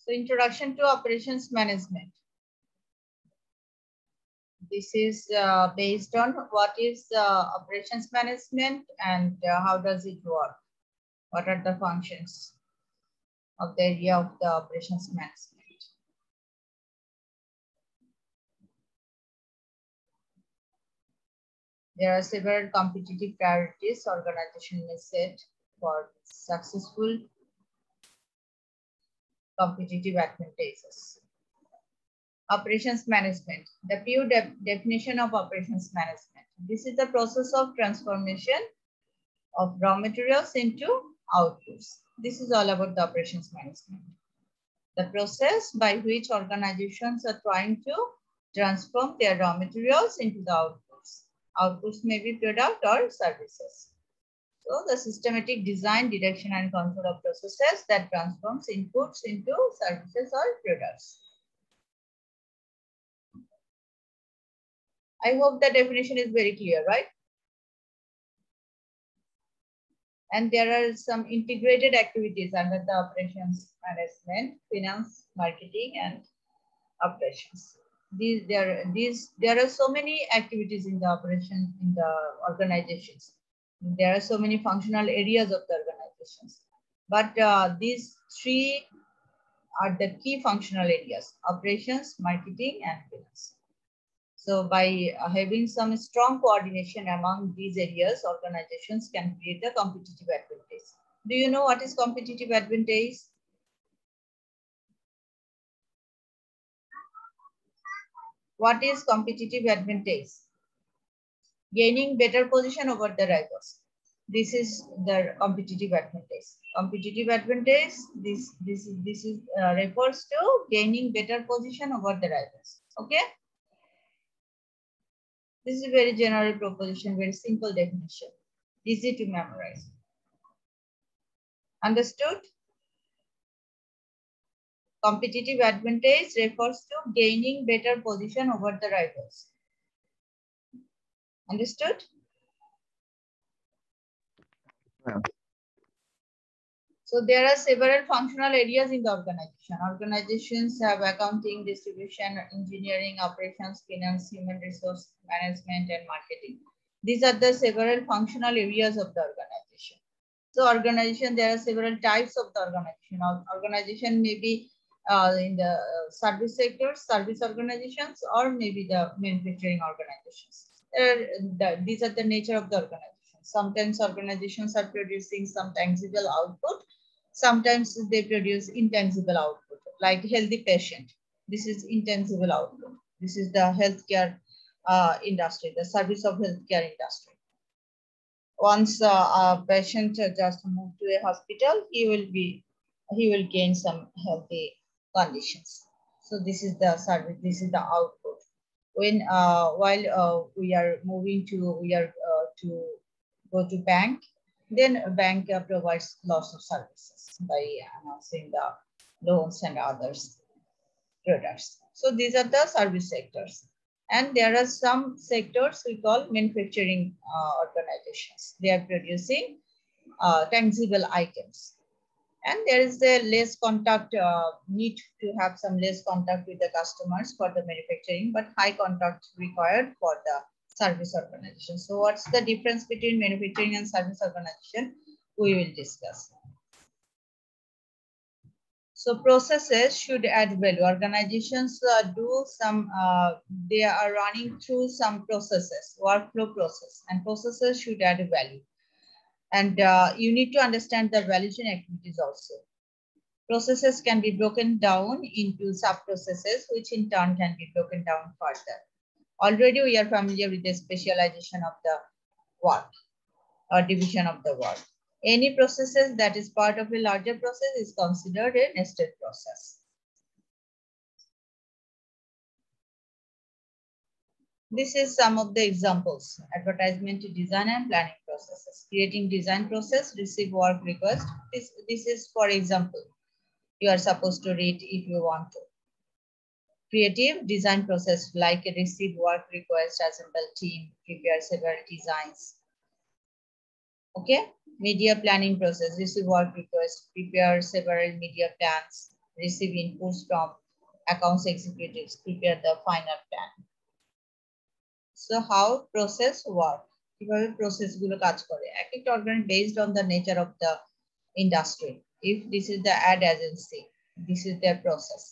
So introduction to operations management. This is based on what is operations management and how does it work? What are the functions of the area of the operations management? There are several competitive priorities organization may set for successful competitive advantages. Operations management, the pure definition of operations management. This is the process of transformation of raw materials into outputs. This is all about the operations management. The process by which organizations are trying to transform their raw materials into the outputs. Outputs may be product or services. So the systematic design, direction, and control of processes that transforms inputs into services or products. I hope the definition is very clear, right? And there are some integrated activities under the operations management, finance, marketing, and operations. There are so many activities in the operation in the organizations. There are so many functional areas of the organizations, but these three are the key functional areas: operations, marketing, and finance. So by having some strong coordination among these areas, organizations can create a competitive advantage. Do you know what is competitive advantage? What is competitive advantage? Gaining better position over the rivals. This is the competitive advantage. Competitive advantage, this refers to gaining better position over the rivals. Okay. This is a very general proposition, very simple definition, easy to memorize. Understood? Competitive advantage refers to gaining better position over the rivals. Understood? Yeah. So there are several functional areas in the organization. Organizations have accounting, distribution, engineering, operations, finance, human resource management, and marketing. These are the several functional areas of the organization. So organization, there are several types of the organization. Organization may be in the service sector, service organizations, or maybe the manufacturing organizations. These are the nature of the organization. Sometimes organizations are producing some tangible output. Sometimes they produce intangible output, like healthy patient. This is intangible output. This is the healthcare industry, the service of healthcare industry. Once a patient just moved to a hospital, he will gain some healthy conditions. So this is the service. This is the output. When while we are to go to bank, then a bank provides lots of services by announcing the loans and others products. So these are the service sectors. And there are some sectors we call manufacturing organizations. They are producing tangible items. And there is the less contact, need to have some less contact with the customers for the manufacturing, but high contact required for the service organization. So what's the difference between manufacturing and service organization? We will discuss. So processes should add value. Organizations they are running through some processes, workflow process, and processes should add value. And you need to understand the value chain activities also. Processes can be broken down into sub-processes, which in turn can be broken down further. Already we are familiar with the specialization of the work or division of the work. Any processes that is part of a larger process is considered a nested process. This is some of the examples: advertisement, design, and planning processes. Creating design process, receive work request. This is, for example, you are supposed to read if you want to. Creative design process, like receive work request, assemble team, prepare several designs. Okay. Media planning process, receive work request, prepare several media plans. receive inputs from accounts executives, prepare the final plan. So how process work? কিভাবে process গুলো কাজ করে? এক একটা organ based on the nature of the industry. If this is the ad agency, this is their process.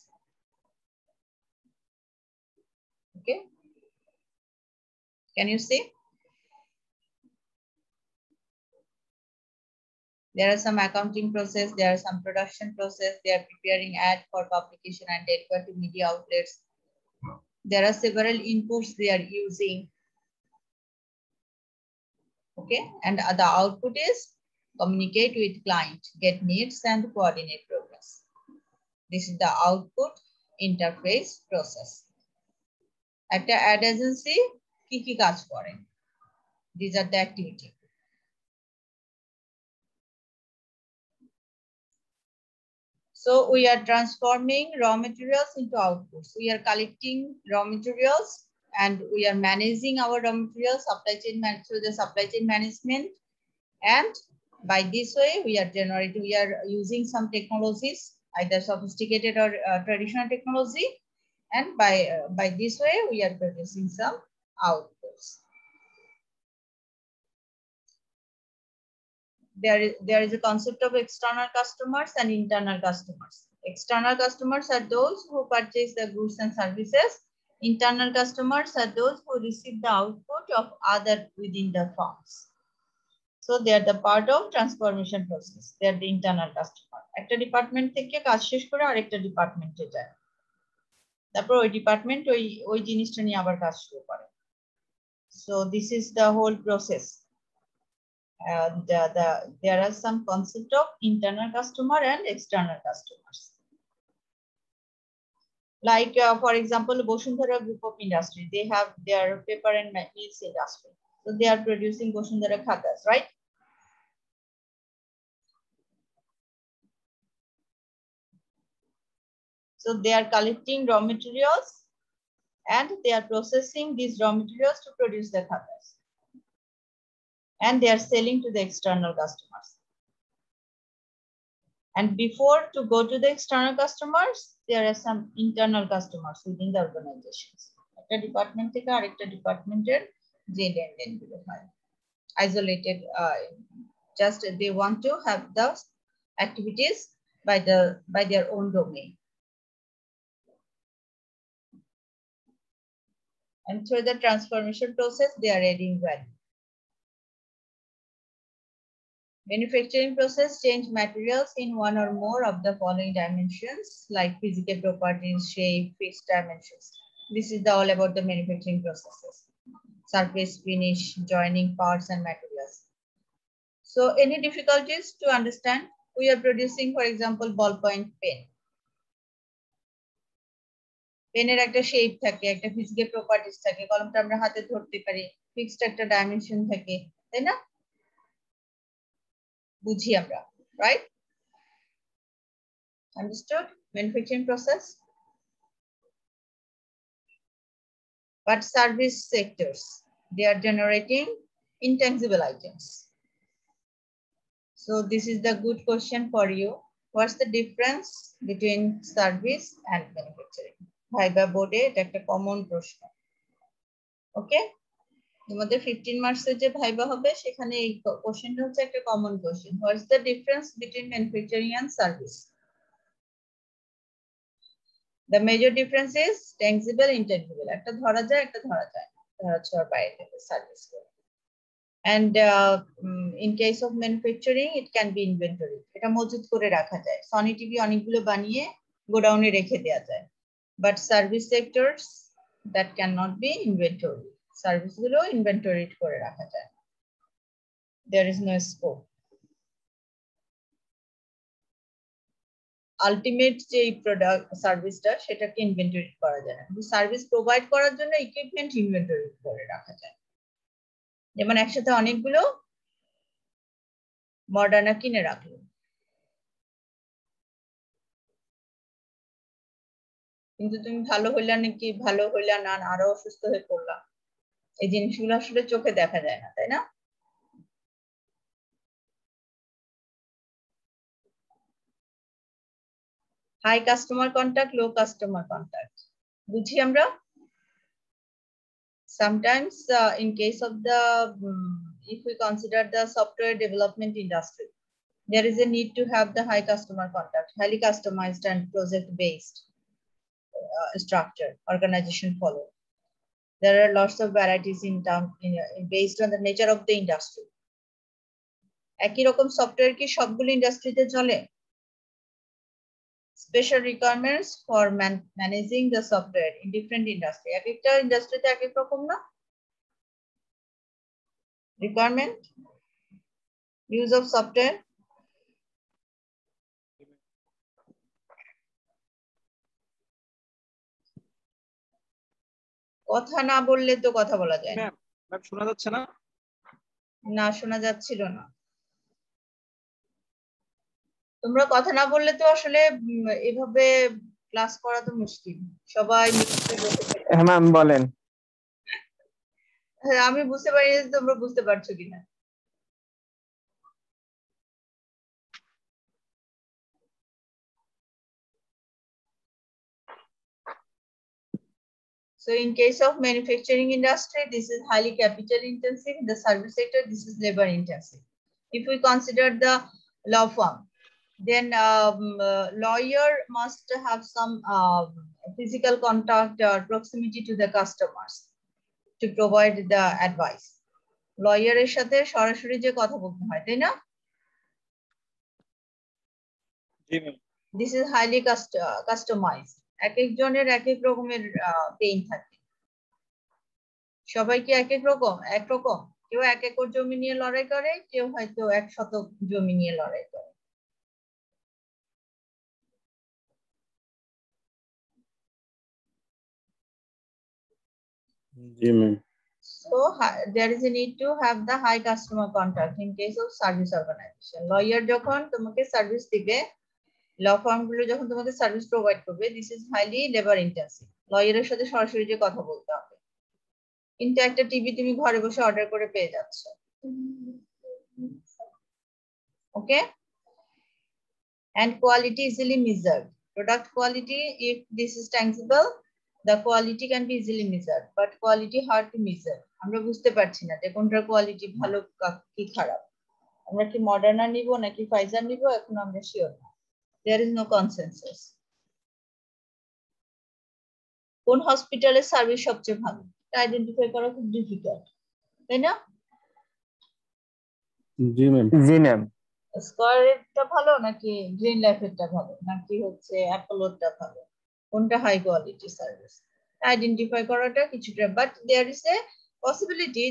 Okay. Can you see? There are some accounting process, there are some production process, they are preparing ad for publication and deliver to media outlets. There are several inputs they are using. Okay, and the output is communicate with client, get needs and coordinate progress. This is the output interface process. একটা ad agency কি কাজ করে? These are the activity. So we are transforming raw materials into outputs. We are collecting raw materials and we are managing our raw materials through the supply chain management. And by this way, we are using some technologies, either sophisticated or traditional technology. And by this way, we are producing some outputs. There is a concept of external customers and internal customers. External customers are those who purchase the goods and services. Internal customers are those who receive the output of other within the firms. So they are the part of transformation process. They are the internal customer. একটা department থেকে কাজ শেষ করে আরেকটা ডিপার্টমেন্টে যায়, তারপর ওই ডিপার্টমেন্ট ওই জিনিসটা নিয়ে আবার কাজ শুরু করে. So this is the whole process. There are some concept of internal customer and external customers. Like for example, Boshundhara Group of Industry, they have their paper and mills industry. So they are producing Boshundhara Khatas, right? So they are collecting raw materials and they are processing these raw materials to produce the khatas. And they are selling to the external customers. And before to go to the external customers, there are some internal customers within the organizations. একটা department থেকে আরেকটা ডিপার্টমেন্টের যে লেনদেনগুলো হয়, isolated, just they want to have the activities by their own domain. And through the transformation process, they are adding value. Manufacturing process change materials in one or more of the following dimensions, like physical properties, shape, fixed dimensions. This is all about the manufacturing processes. Surface finish, joining parts and materials. So any difficulties to understand? We are producing, for example, ballpoint pen. পেনের একটা shape থাকে, একটা physical properties থাকে, কলমটা আমরা হাতে ধরতে পারি, ফিক্সড একটা ডাইমেনশন থাকে, তাই না? বুঝি আমরা, right? Understood? Manufacturing process. But service sectors, they are generating intangible items. So this is the good question for you. What's the difference between service and manufacturing? Viva বোর্ডে এটা একটা কমন প্রশ্ন। ওকে, তোমাদের 15 মার্কসের যে ভাইবা হবে সেখানে এই কোশ্চেনটা হচ্ছে একটা common question. What's the difference between manufacturing and service? The major difference is tangible, intangible. একটা ধরা যায়, একটা ধরা যায় না, ধরা ছোঁয়ার বাইরে থেকে সার্ভিস করে। And in case of manufacturing, it can be inventory. এটা মজুত করে রাখা যায়, সনি টিভি অনেকগুলো বানিয়ে গোডাউনে রেখে দেওয়া যায়। But service sectors, that cannot be inventory. Service গুলো inventory করে রাখা যায়। There is no scope. Ultimate যে প্রোডাক্ট সার্ভিসটা সেটাকে ইনভেন্টরি করা যায় না, কিন্তু সার্ভিস প্রোভাইড করার জন্য ইকুইপমেন্ট ইনভেন্টরি করে রাখা যায়। যেমন একসাথে অনেকগুলো মডার্না কিনে রাখলো, কিন্তু তুমি ভালো হইলা নাকি ভালো হইলা না, আরো অসুস্থ হয়ে পড়লা, এই জিনিসগুলো আসলে চোখে দেখা যায় না, তাই না? High customer contact, low customer contact. বুঝি আমরা? Sometimes in case of the, if we consider the software development industry, there is a need to have the high customer contact, highly customized and project-based structure, organization follow. There are lots of varieties in term based on the nature of the industry. একই রকম software কি সবগুলো ইন্ডাস্ট্রিতে চলে? Special requirements for managing the software in different industry. এক একটা ইন্ডাস্ট্রিতে এক এক রকম না? Requirement, use of software. কথা না বললে তো কথা বলা যায় না। ম্যাম শোনা যাচ্ছে না? না, শোনা যাচ্ছিল না। তোমরা কথা না বললে তো আসলে এভাবে ক্লাস করা তো মুশকিল। সবাই হ্যাঁ ম্যাম বলেন। আমি বুঝতে পারি না তোমরা বুঝতে পারছো কিনা। So in case of manufacturing industry, this is highly capital intensive. In the service sector, this is labor intensive. If we consider the law firm, then lawyer must have some physical contact or proximity to the customers to provide the advice. Lawyer এর সাথে সরাসরি যে কথা বলতে হয়, তাই না? জি ma'am. This is highly customized. এক একজনের এক এক রকমের পেইন থাকে। সবাই কি এক এক রকম? একরকম। কেউ এক একর জমি নিয়ে লড়াই করে, কেউ হয়তো 1 শতক জমি নিয়ে লড়াই করে। জি ma'am. So there is a need to have the high customer contact in case of service organization. Lawyer যখন তোমাকে সার্ভিস দিবে, ল ফার্ম গুলো যখন তোমাকে সার্ভিস প্রোভাইড করবে, this is highly labor intensive. লয়ারের সাথে সরাসরি যে কথা বলতে হবে। কিন্তু একটা টিভি তুমি ঘরে বসে অর্ডার করে পেয়ে যাচ্ছ। ওকে? And quality easily measured. Product quality, if this is tangible, the quality can be easily measured, but quality hard to measure. আমরা বুঝতে পারছি না যে কোনটার কোয়ালিটি ভালো কি খারাপ। আমরা কি মডার্না নিব নাকি ফাইজার নিব, এখন আমরা শিওর না। There is no consensus. কোন হসপিটালের সার্ভিস সবচেয়ে ভালো এটা আইডেন্টিফাই করা খুব ডিফিকাল্ট, তাই না? জি ম্যাম। জি ম্যাম। স্কয়ারটা ভালো নাকি গ্রিন লাইফেরটা ভালো নাকি হচ্ছে অ্যাপোলোটা ভালো, কোনটা হাই কোয়ালিটি সার্ভিস আইডেন্টিফাই করাটা কিছুটা, but there is a possibility,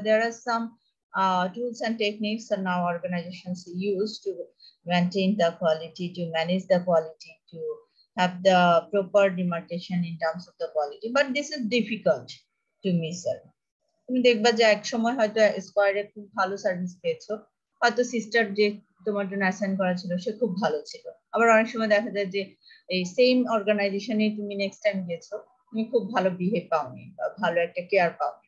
there are some tools and techniques that now organizations use to maintain the quality, to manage the quality, to have the proper demarcation in terms of the quality, but this is difficult to measure. তুমি দেখবা যে এক সময় হয়তো স্কয়ারে খুব ভালো service পেয়েছো, হয়তো সিস্টার যে তোমার জন্য অ্যাসাইন করা ছিল সে খুব ভালো ছিল। আবার অনেক সময় দেখা যায় যে এই সেম অর্গানাইজেশনে তুমি নেক্সট টাইম গেছো, তুমি খুব ভালো বিহেভ পাওনি বা ভালো একটা কেয়ার পাওনি,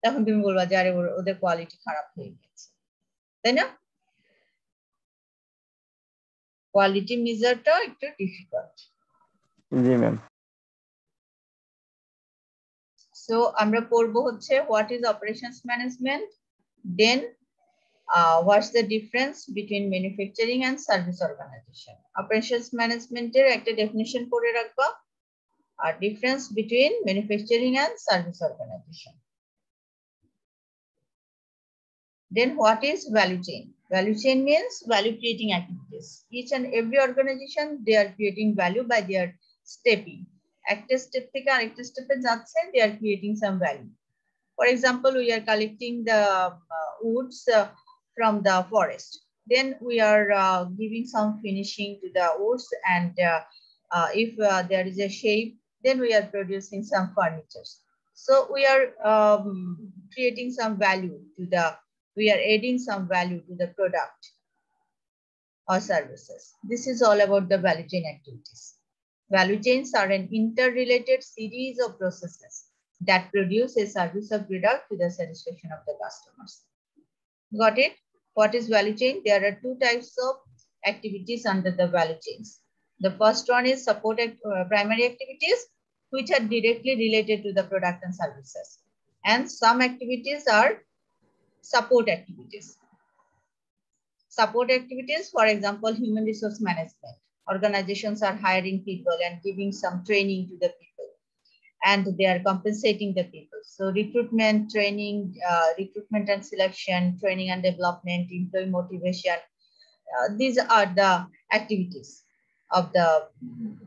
তখন তুমি বলবা যে আরে ওদের কোয়ালিটি খারাপ হয়ে গেছে, তাই না? কোয়ালিটি মেজারটা একটু ডিফিকাল্ট। জি ম্যাম। সো আমরা পড়বো হচ্ছে what is operations management, then what's the difference between manufacturing and service organization. Operations management এর একটা ডেফিনিশন করে রাখবা, আর difference between manufacturing and service organization. Then what is value chain? Value chain means value creating activities. Each and every organization, they are creating value by their stepping. একটা step থেকে আরেকটা স্টেপে যাচ্ছে, they are creating some value. For example, we are collecting the woods from the forest. Then we are giving some finishing to the woods, and if there is a shape, then we are producing some furniture. So we are creating some value to the, we are adding some value to the product or services. This is all about the value chain activities. Value chains are an interrelated series of processes that produce a service or product to the satisfaction of the customers. Got it? What is value chain? There are two types of activities under the value chains. The first one is support primary activities, which are directly related to the product and services. And some activities are support activities. Support activities, for example, human resource management. Organizations are hiring people and giving some training to the people, and they are compensating the people. So recruitment, training, recruitment and selection, training and development, employee motivation. These are the activities of the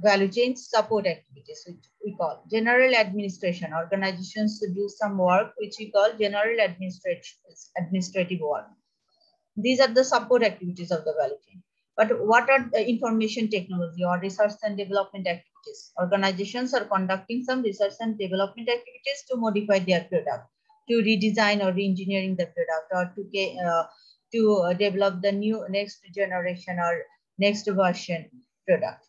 value chain. Support activities, which we call general administration. Organizations do some work which we call general administrative work. These are the support activities of the value chain. But what are the information technology or research and development activities? Organizations are conducting some research and development activities to modify their product, to redesign or re-engineering the product, or to develop the new next generation or next version product.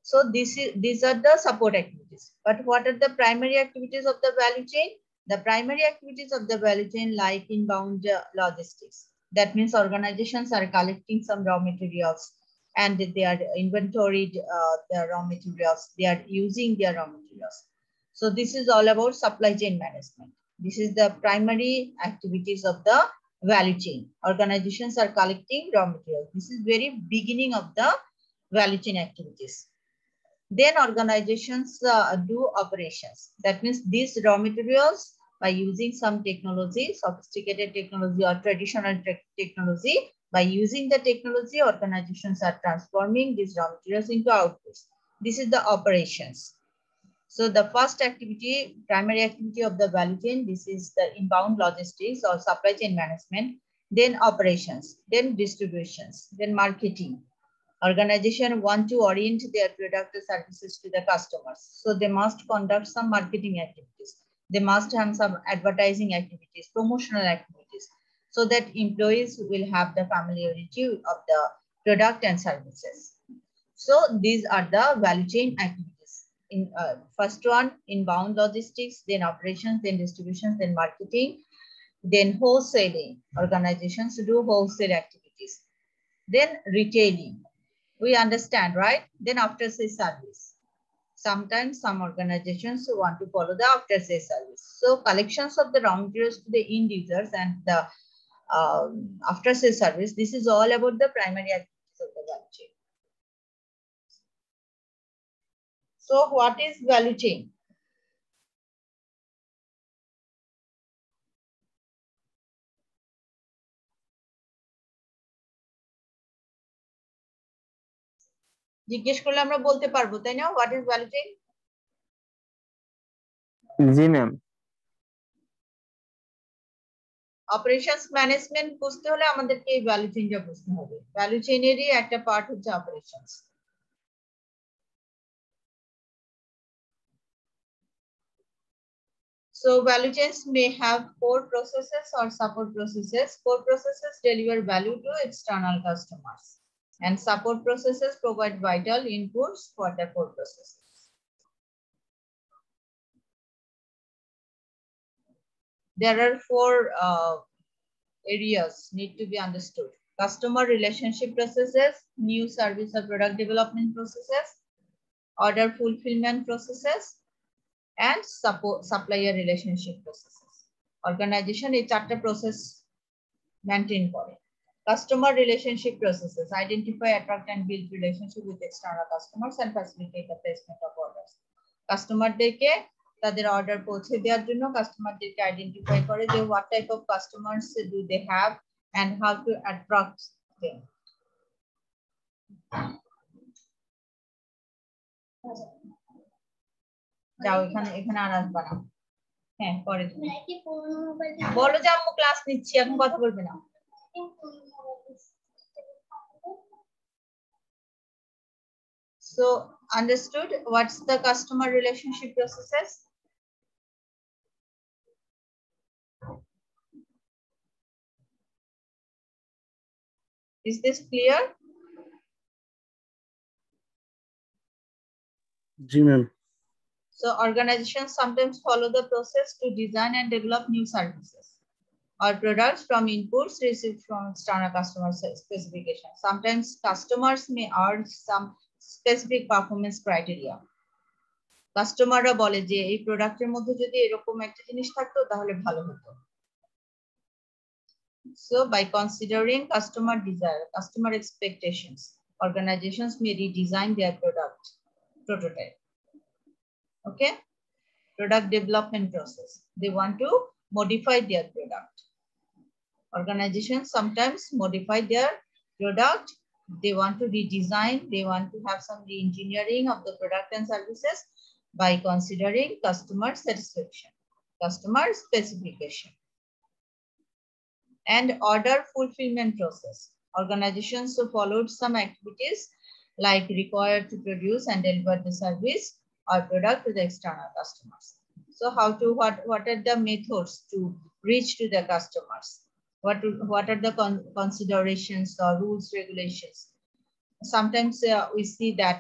So these are the support activities. But what are the primary activities of the value chain? The primary activities of the value chain like inbound logistics. That means organizations are collecting some raw materials and they are inventoried the raw materials. They are using their raw materials. So this is all about supply chain management. This is the primary activities of the value chain. Organizations are collecting raw materials. This is very beginning of the value chain activities. Then organizations do operations. That means these raw materials, by using some technology, sophisticated technology or traditional technology, by using the technology, organizations are transforming these raw materials into outputs. This is the operations. So the first activity, primary activity of the value chain, this is the inbound logistics or supply chain management, then operations, then distributions, then marketing. Organization want to orient their product or services to the customers. So they must conduct some marketing activities. They must have some advertising activities, promotional activities, so that employees will have the familiarity of the product and services. So these are the value chain activities. In first one, inbound logistics, then operations, then distributions, then marketing, then wholesaling. Organizations do wholesale activities. Then retailing. We understand, right? Then after sales service. Sometimes some organizations want to follow the after sales service. So collections of the raw materials to the end users and the after sales service. This is all about the primary activities of the value chain. So what is value chain? জিজ্ঞেস করলে আমরা বলতে পারবো, তাই না? What is value chain? G ma'am. Operations management বুঝতে হলে আমাদেরকে এই ভ্যালু চেইনটা বুঝতে হবে। ভ্যালু চেইনেরই একটা পার্ট হচ্ছে operations. So value chains may have core processes or support processes. Core processes deliver value to external customers, and support processes provide vital inputs for the core processes. There are four areas need to be understood: customer relationship processes, new service or product development processes, order fulfillment processes, and supplier relationship processes. Organization এই চারটা process maintain করে। Customer relationship processes identify, attract and build relationship with external customers and facilitate the placement of orders. কাস্টমারদেরকে তাদের order পৌঁছে দেওয়ার জন্য কাস্টমারদেরকে identify করে যে what type of customers do they have and how to attract them. যাও এখানে আর আসবা না। হ্যাঁ পরে বলো যে আম্মু ক্লাস নিচ্ছি, এখন কথা বলবে না। So understood what's the customer relationship processes? Is this clear? जी ma'am. So organizations sometimes follow the process to design and develop new services. or products from inputs received from external customer specification. Sometimes customers may urge some specific performance criteria. কাস্টমাররা বলে যে এই প্রোডাক্টের মধ্যে যদি এরকম একটা জিনিস থাকতো তাহলে ভালো হতো। So by considering customer desire, customer expectations, organizations may redesign their product prototype. Okay, product development process. They want to modify their product. Organizations sometimes modify their product. They want to redesign. They want to have some re-engineering of the product and services by considering customer satisfaction, customer specification, and order fulfillment process. Organizations who followed some activities like required to produce and deliver the service or product to the external customers. So what are the methods to reach to the customers? What are the considerations or rules, regulations? Sometimes we see that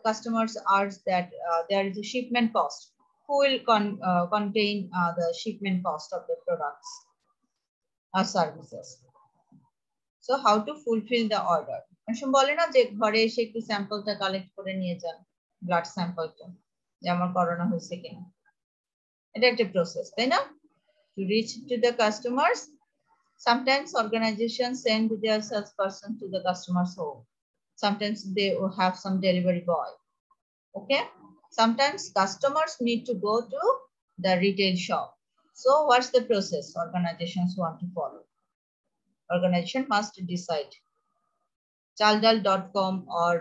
customers urge that there is a shipment cost. Who will contain the shipment cost of the products or services? So how to fulfill the order? অনেক বলে না যে ঘরে এসে একটু স্যাম্পলটা collect করে নিয়ে যান, ব্লাড স্যাম্পলটা, যে আমার করোনা হয়েছে কিনা। এটা একটা প্রসেস, তাই না? To reach to the customers, sometimes organizations send their salesperson to the customer's home. Sometimes they will have some delivery boy. Okay. Sometimes customers need to go to the retail shop. So what's the process organizations want to follow? Organization must decide. Chaldal.com or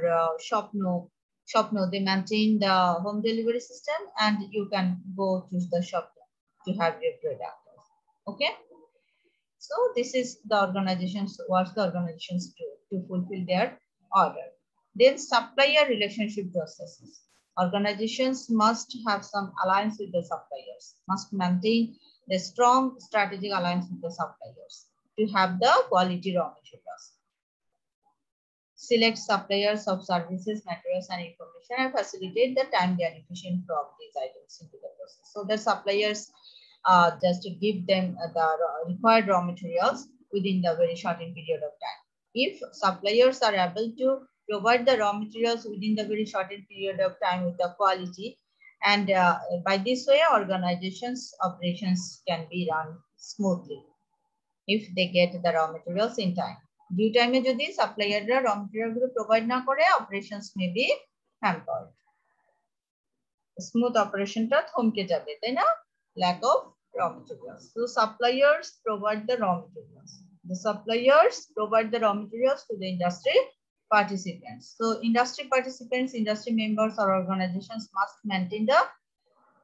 Shopno, they maintain the home delivery system, and you can go to the shop to have your product. Okay. So this is the organizations, what the organizations do to fulfill their order. Then supplier relationship processes. Organizations must have some alliance with the suppliers, must maintain the strong strategic alliance with the suppliers to have the quality raw materials. Select suppliers of services, materials, and information, and facilitate the timely and efficient flow of these items into the process. So the suppliers just to give them the required raw materials within the very shortened period of time. If suppliers are able to provide the raw materials within the very shortened period of time with the quality, and by this way, organizations' operations can be run smoothly if they get the raw materials in time. Due time e jodi supplier ra raw material gulo provide na kore, operations may be hampered. Smooth operation ta thomke jabe, tai na? Lack of raw materials. So suppliers provide the raw materials. The suppliers provide the raw materials to the industry participants. So industry participants, industry members or organizations must maintain the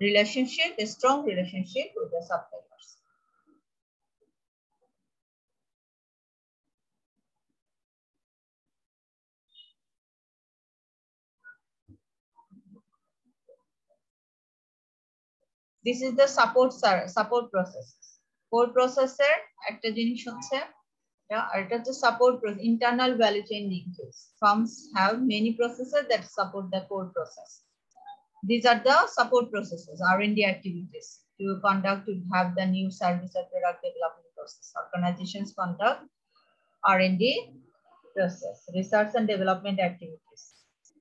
relationship, a strong relationship with the suppliers. This is the support processes. Core processor একটা জিনিস হচ্ছে, এটা হচ্ছে support process, internal value chain linkage. Firms have many processes that support the core process. These are the support processes, R&D activities to conduct, to have the new service or product development process. Organizations conduct R&D process, research and development activities,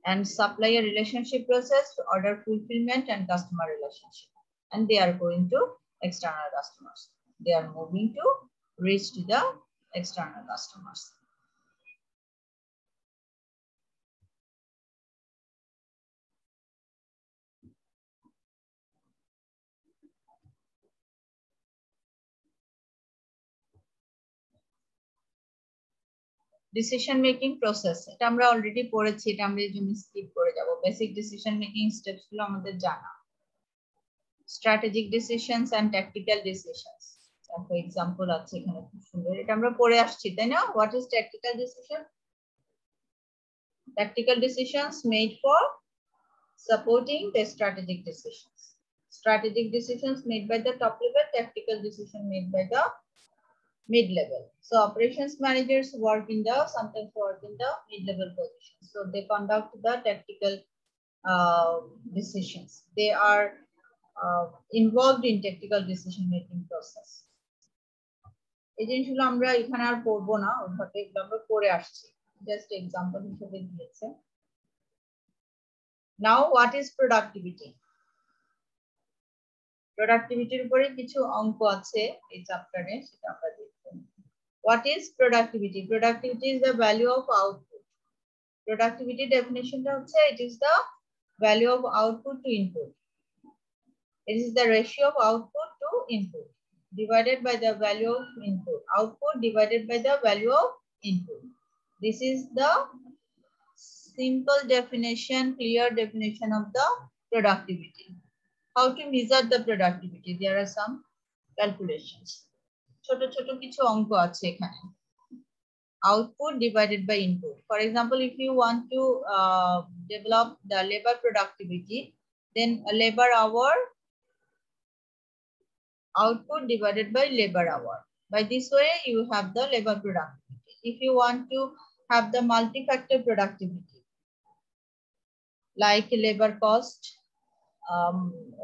and supplier relationship process, order fulfillment, and customer relationship. And they are going to external customers. They are moving to reach to the external customers. Decision making process, এটা আমরা already পড়েছি, এটা আমরা এই জন্য skip করে যাব। Basic decision making steps গুলো আমাদের জানা। Strategic decisions and tactical decisions, for example আছে এখানে খুব সুন্দর, এটা আমরা পড়ে আসছি, তাই না? What is tactical decision? Tactical decisions made for supporting the strategic decisions. Strategic decisions made by the top level, tactical decision made by the mid-level. So operations managers sometimes work in the mid-level position. So they conduct the tactical decisions. They are involved in tactical decision-making process. এই জিনিসগুলো আমরা এখানে আর পড়বো না, ওইভাবে এগুলো আমরা পড়ে আসছি, জাস্ট এক্সাম্পল হিসেবে দিয়েছে। Now what is productivity? প্রোডাক্টিভিটির উপরে কিছু অঙ্ক আছে এই চ্যাপ্টারে, সেটা আমরা দেখব। What is productivity? Productivity is the value of output. Productivity ডেফিনিশনটা হচ্ছে it is the value of output to input. It is the ratio of output to input divided by the value of input. Output divided by the value of input. This is the simple definition, clear definition of the productivity. How to measure the productivity? There are some calculations. ছোট ছোট কিছু অঙ্ক আছে এখানে। Output divided by input. For example, if you want to develop the labor productivity, then a labor hour output divided by labor hour. By this way, you have the labor productivity. If you want to have the multi-factor productivity, like labor cost,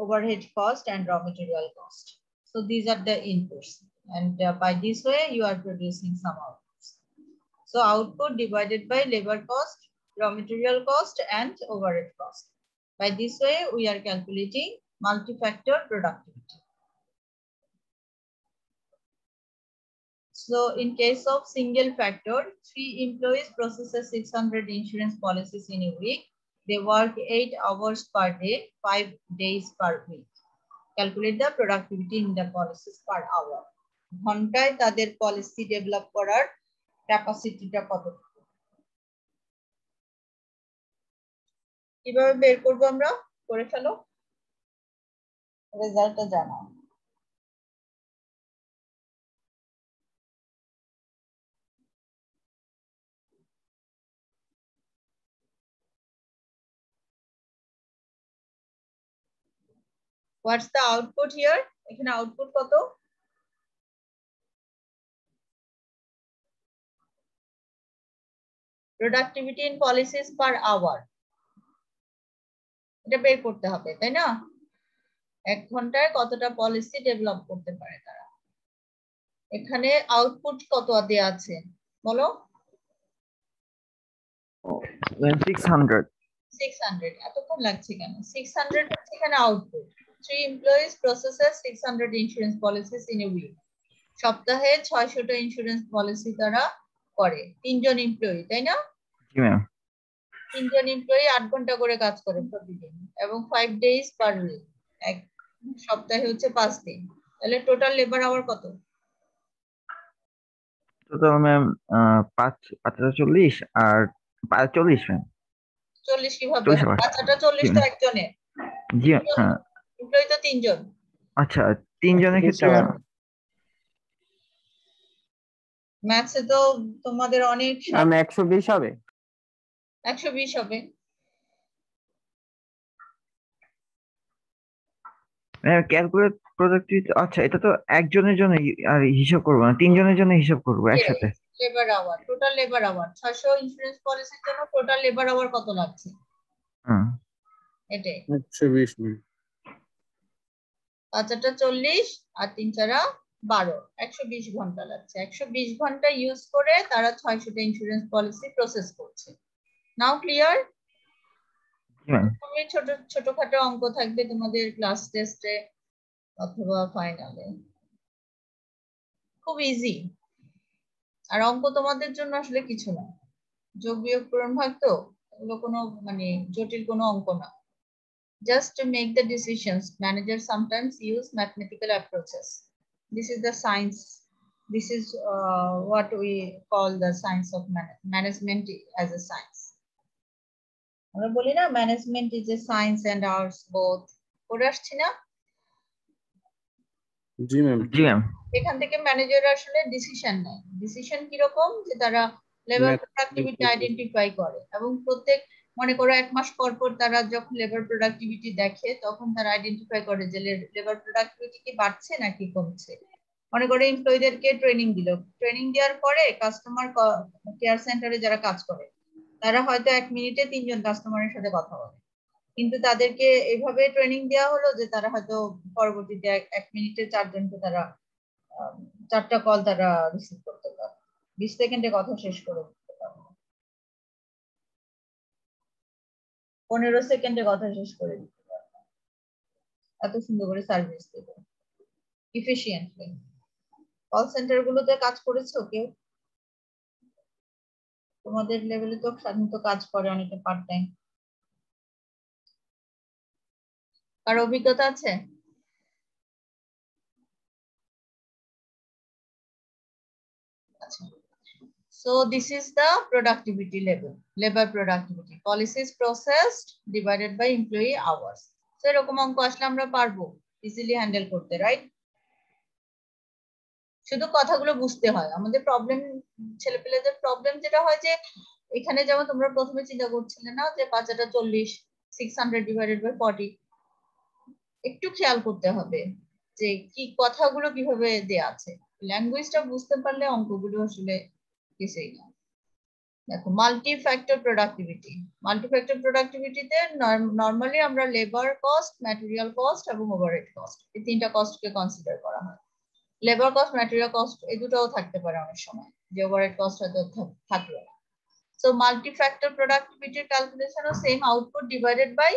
overhead cost, and raw material cost. So these are the inputs. And by this way, you are producing some outputs. So output divided by labor cost, raw material cost, and overhead cost. By this way, we are calculating multi-factor productivity. So in case of single factor, 3 employees processes 600 insurance policies in a week. They work 8 hours per day, 5 days per week. Calculate the productivity in the policies per hour. ঘন্টায় তাদের policy develop করার ক্যাপাসিটিটা কতটুকু? কিভাবে বের করব আমরা? করে ফেলো, রেজাল্টটা জানাও। What's the output here? এখানে আউটপুট কত? Productivity in policies per hour. এটা বের করতে হবে, তাই না? 1 ঘন্টায় কতটা পলিসি ডেভেলপ করতে পারে তারা। এখানে আউটপুট কত দেয়া আছে বলো? 600 এতক্ষণ লাগছে কেন? 600 হচ্ছে এখানে output. 3 employees processes 600 insurance policies in a week. সপ্তাহে 600টা ইন্স্যুরেন্স পলিসি তারা করে। 3 জন এমপ্লয়ি, তাই না? জি ম্যাম। 3 জন এমপ্লয়ি 8 ঘন্টা করে কাজ করে প্রতিদিন এবং 5 days per week। এক সপ্তাহে হচ্ছে 5 দিন। তাহলে টোটাল লেবার আওয়ার কত? টোটাল ম্যাম 540 আর 40 ম্যাম। 40 কিভাবে? 40 আচ্ছা 40 তো একজনের। জি হ্যাঁ। এমপ্লয়ি তো 3 জন। আচ্ছা 3 জনের ক্ষেত্রে ম্যাথসে তো তোমাদের অনেক 120 হবে। 120 হবে। Calculate productivity. আচ্ছা এটা তো একজনের জন্য আর হিসাব করব না, 3 জনের জন্য হিসাব করব একসাথে। Labour hour, total labour hour 600 insurance পলিসির জন্য টোটাল লেবার আওয়ার কত লাগছে? এটাই 120 মিনিট। 5 টা 40 আর 3 চারা 12, 120 ঘন্টা লাগছে। 120 ঘন্টা ইউজ করে তারা 600টা ইন্স্যুরেন্স পলিসি প্রসেস করছে। নাও ক্লিয়ার? ছোট ছোটখাটো অঙ্ক থাকবে তোমাদের ক্লাস টেস্টে অথবা ফাইনালে, খুব ইজি। আর অঙ্ক তোমাদের জন্য আসলে কিছু না, যোগ বিয়োগ পূরণ ভাগ, তো এগুলো কোনো মানে জটিল কোনো অঙ্ক না। Just to make the decisions, managers sometimes use mathematical approaches. This is the science. This is what we call the science of management as a science. আমরা বলি না management is a science and arts both. পড়ে আসছি না? জি ma'am. জি ma'am. এখান থেকে ম্যানেজাররা আসলে ডিসিশন নেয়। ডিসিশন কি রকম? যে তারা লেবার প্রোডাক্টিভিটি আইডেন্টিফাই করে এবং প্রত্যেক মনে করো 1 মাস পর পর তারা যখন লেবার প্রোডাক্টিভিটি দেখে তখন তারা আইডেন্টিফাই করে যে লেবার প্রোডাক্টিভিটি কি বাড়ছে নাকি কমছে। মনে করো এমপ্লয়ীদেরকে ট্রেনিং দিল, ট্রেনিং দেওয়ার পরে কাস্টমার কেয়ার সেন্টারে যারা কাজ করে তারা হয়তো 1 মিনিটে 3 জন কাস্টমারের সাথে কথা বলে, কিন্তু তাদেরকে এইভাবে ট্রেনিং দেওয়া হলো যে তারা হয়তো পরবর্তীতে 1 মিনিটে 4 জনকে তারা 4টা কল তারা রিসিভ করতে পারবে, 20 সেকেন্ডে কথা শেষ করে দিতে পারবে, 15 সেকেন্ডে কথা শেষ করে দিতে পারবে। এত সুন্দর করে সার্ভিস দেবে ইফিশিয়েন্টলি। কল সেন্টার গুলোতে কাজ করেছো কেউ? তোমাদের লেভেলে তো সাধারণত কাজ করে অনেকে পার্ট টাইম। কার অভিজ্ঞতা আছে? আচ্ছা, so this is the productivity level, labor productivity, policies processed divided by employee hours. So এরকম অঙ্ক আসলে আমরা পারবো ইজিলি হ্যান্ডেল করতে, রাইট? শুধু কথাগুলো বুঝতে হয়। আমাদের প্রবলেম, ছেলেপেলেদের প্রবলেম যেটা হয় যে এখানে যেমন তোমরা প্রথমে চিন্তা করছিলে না যে 5 40, 600 ডিভাইডেড বাই 40, একটু খেয়াল করতে হবে যে কি কথাগুলো কিভাবে দেয়া আছে। ল্যাঙ্গুয়েজটা বুঝতে পারলে অঙ্কগুলো আসলে কিছুই না। দেখো, multi factor productivity. Multi factor প্রোডাক্টিভিটিতে নরমালি আমরা লেবার কস্ট, ম্যাটেরিয়াল কস্ট এবং ওভারহেড কস্ট, এই 3টা কস্টকে কনসিডার করা হয়। লেবার কস্ট, ম্যাটেরিয়াল কস্ট এই দুটোও থাকতে পারে অনেক সময়, যে ওভারহেড কস্ট হয়তো থাকলো না। সো মাল্টি ফ্যাক্টর প্রোডাক্টিভিটির ক্যালকুলেশনও same, output divided by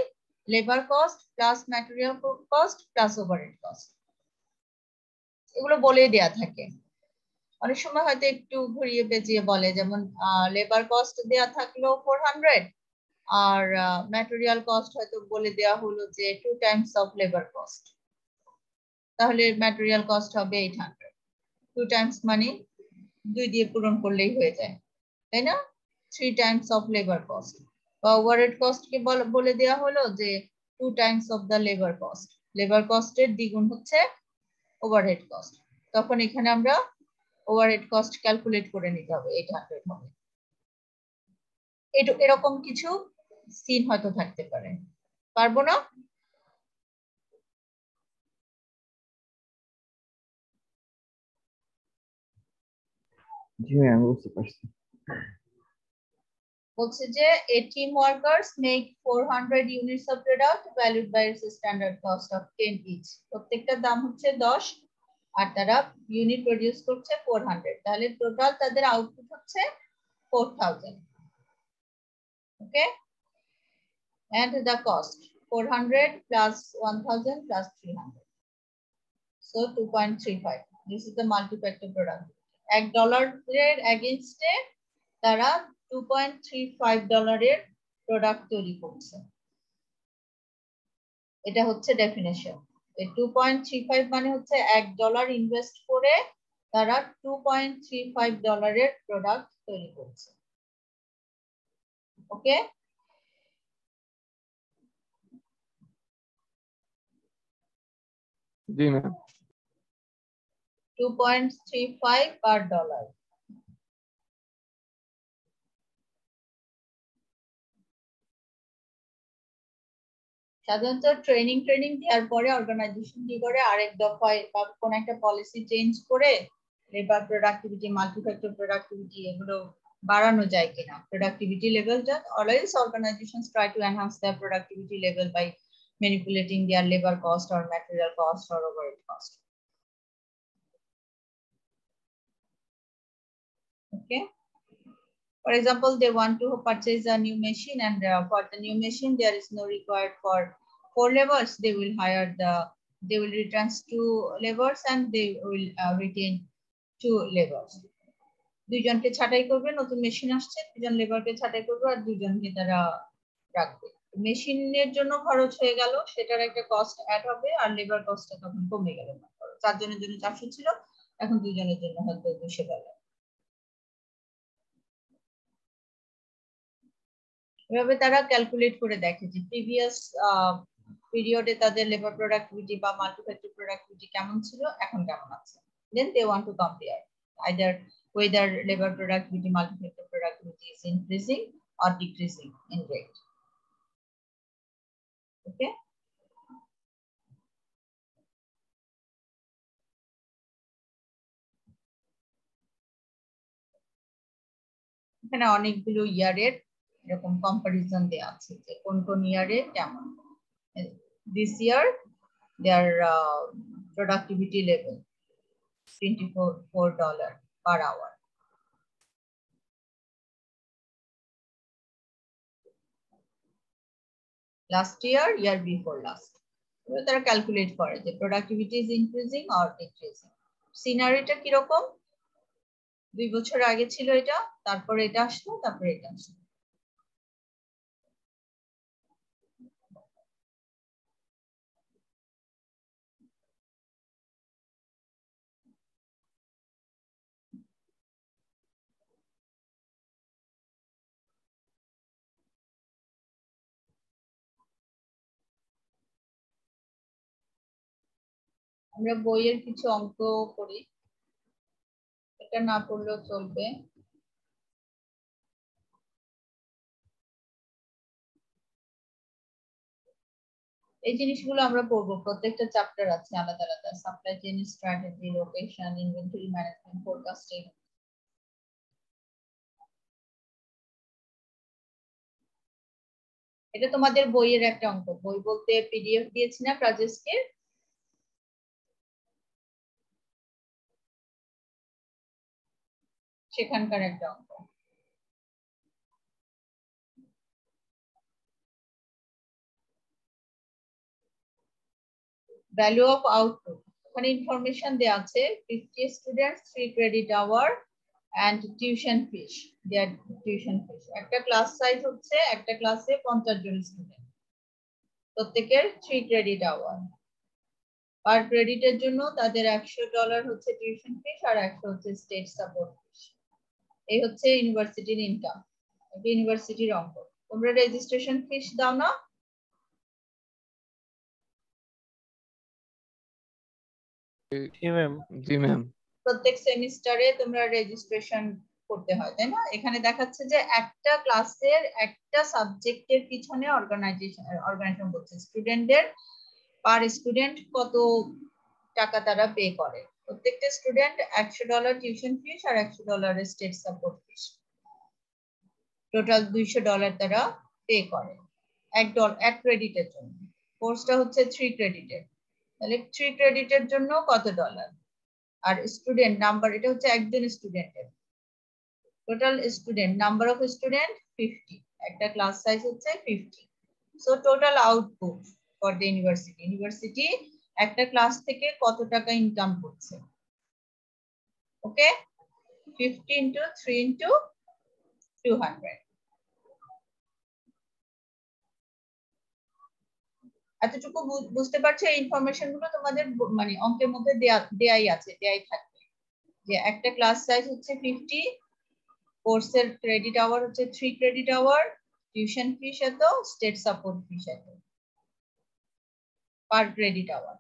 labour cost plus material cost plus overhead cost, এগুলো বলেই দেয়া থাকে। অনেক সময় হয়তো একটু ঘুরিয়ে পেঁচিয়ে বলে, যেমন লেবার কস্ট দেয়া থাকলো 400 আর ম্যাটেরিয়াল কস্ট হয়তো বলে দেয়া হলো যে 2 টাইমস অফ লেবার কস্ট, তাহলে ম্যাটেরিয়াল কস্ট হবে 800। 2 টাইমস মানে 2 দিয়ে পূরণ করলেই হয়ে যায়, তাই না? 3 টাইমস অফ লেবার কস্ট। বা ওভারহেড কস্ট কে বলে দেয়া হলো যে 2 times of the labour cost, labour কস্টের দ্বিগুণ হচ্ছে ওভারহেড কস্ট, তখন এখানে আমরা ওভারহেড কস্ট ক্যালকুলেট করে নিতে হবে, 800 হবে। এরকম কিছু সিন হয়তো থাকতে পারে, পারবো না? জি ম্যাম, আমি বুঝতে পারছি। বলছে যে a team workers make 400 units of product valued by its standard cost of 10 each, প্রত্যেকটার দাম হচ্ছে 10 আর তারা ইউনিট প্রডিউস করছে 400, তাহলে টোটাল তাদের আউটপুট হচ্ছে 4000। ওকে, and the cost 400 plus 1000 plus 300, so 2.35. This is the multi-factor product. $1 এর এগেইনস্টে তারা $2.35 এর প্রোডাক্ট তৈরি করছে। এটা হচ্ছে ডেফিনেশন। 2.35 মানে হচ্ছে $1 ইনভেস্ট করে তারা $2.35 এর প্রোডাক্ট তৈরি করছে। ওকে, জি ম্যাম। 2.35 per dollar। সাধারণত ট্রেনিং দেওয়ার পরে অর্গানাইজেশন কি করে, আরেক দফায় বা কোন একটা পলিসি চেঞ্জ করে labour productivity, multi factor productivity এগুলো বাড়ানো যায় কিনা, প্রোডাক্টিভিটি লেভেলটা। Always organisations try to enhance their productivity level by manipulating their labor cost or material cost or overhead cost. Okay, for example, they want to purchase a new machine, and for the new machine there is no required for 4 laborers. They will return 2 laborers and they will retain 2 laborers. দুইজনকে ছাঁটাই করবে, নতুন machine আসছে, দুজন লেবারকে ছাঁটাই করবে আর দুজনকে তারা রাখবে। মেশিনের জন্য খরচ হয়ে গেল, সেটার একটা কস্ট অ্যাড হবে, আর লেবার কস্টটা তখন কমে গেল। 4 জনের জন্য 400 ছিল, এখন 2 জনের জন্য হয়তো 200 গেল। এভাবে তারা ক্যালকুলেট করে দেখে যে প্রিভিয়াস পিরিয়ডে তাদের লেবার প্রোডাক্টিভিটি বা মাল্টি ফ্যাক্টর প্রোডাক্টিভিটি কেমন ছিল, এখন কেমন আছে। Then they want to compare either whether labor productivity, multi factor productivity is increasing or decreasing in rate. Okay, এখানে অনেকগুলো ইয়ারের এরকম কম্পারিজন দেয়া আছে যে কোন কোন ইয়ারে কেমন। This year their productivity level, $24 per hour. Last year, year before last. তারা ক্যালকুলেট করে যে productivity is increasing or decreasing. সিনারিটা কিরকম? 2 বছর আগে ছিল এটা, তারপরে এটা আসলো, তারপরে এটা আসলো। আমরা বইয়ের কিছু অঙ্ক করি, এটা না পড়লেও চলবে। এই জিনিসগুলো আমরা পড়বো, প্রত্যেকটা চ্যাপ্টার আছে আলাদা আলাদা। Supply chain strategy, location, inventory management, forecasting. এটা তোমাদের বইয়ের একটা অঙ্ক। বই বলতে পিডিএফ দিয়েছি না প্রাজেশকে, সেখানকার একটা অঙ্ক। ভ্যালু অফ আউটপুট, ওখানে ইনফরমেশন দেওয়া আছে 50 students 3 credit hour and tuition fees. Their tuition fees, একটা ক্লাস সাইজ হচ্ছে, একটা ক্লাসে 50 জন স্টুডেন্ট, প্রত্যেকের 3 ক্রেডিট আওয়ার। পার ক্রেডিটের জন্য তাদের $100 হচ্ছে টিউশন ফিস আর 100 হচ্ছে স্টেট সাপোর্ট ফিস। এই হচ্ছে ইউনিভার্সিটির ইনকাম, এটা ইউনিভার্সিটির অঙ্ক। তোমরা রেজিস্ট্রেশন ফিস দাও না? জি ম্যাম। প্রত্যেক সেমিস্টারে তোমরা রেজিস্ট্রেশন করতে হয়, তাই না? এখানে দেখাচ্ছে যে একটা ক্লাসের একটা সাবজেক্টের পিছনে অর্গানাইজেশন বলছে স্টুডেন্টদের পার স্টুডেন্ট কত টাকা তারা পে করে। প্রত্যেকটা স্টুডেন্ট $100 টিউশন ফিস আর $100 স্টেট সাপোর্ট ফিস, টোটাল $200 তারা পে করে এক ক্রেডিটের জন্য। কোর্সটা হচ্ছে 3 ক্রেডিটের, তাহলে 3 ক্রেডিটের জন্য কত ডলার? আর স্টুডেন্ট নাম্বার, এটা হচ্ছে একজন স্টুডেন্টের total student number of student 50, একটা ক্লাস সাইজ হচ্ছে 50। So total output for the university একটা ক্লাস থেকে কত টাকা ইনকাম করছে। ওকে, 50 into 3 into 200। এতটুকু বুঝতে পারছো? এই ইনফরমেশন গুলো তোমাদের মানে অঙ্কের মধ্যে দেয়াই আছে, দেয়াই থাকবে যে একটা ক্লাস সাইজ হচ্ছে 50, কোর্সের ক্রেডিট আওয়ার হচ্ছে 3 ক্রেডিট আওয়ার, টিউশন ফিস এত, স্টেট সাপোর্ট ফিস এত পার ক্রেডিট আওয়ার,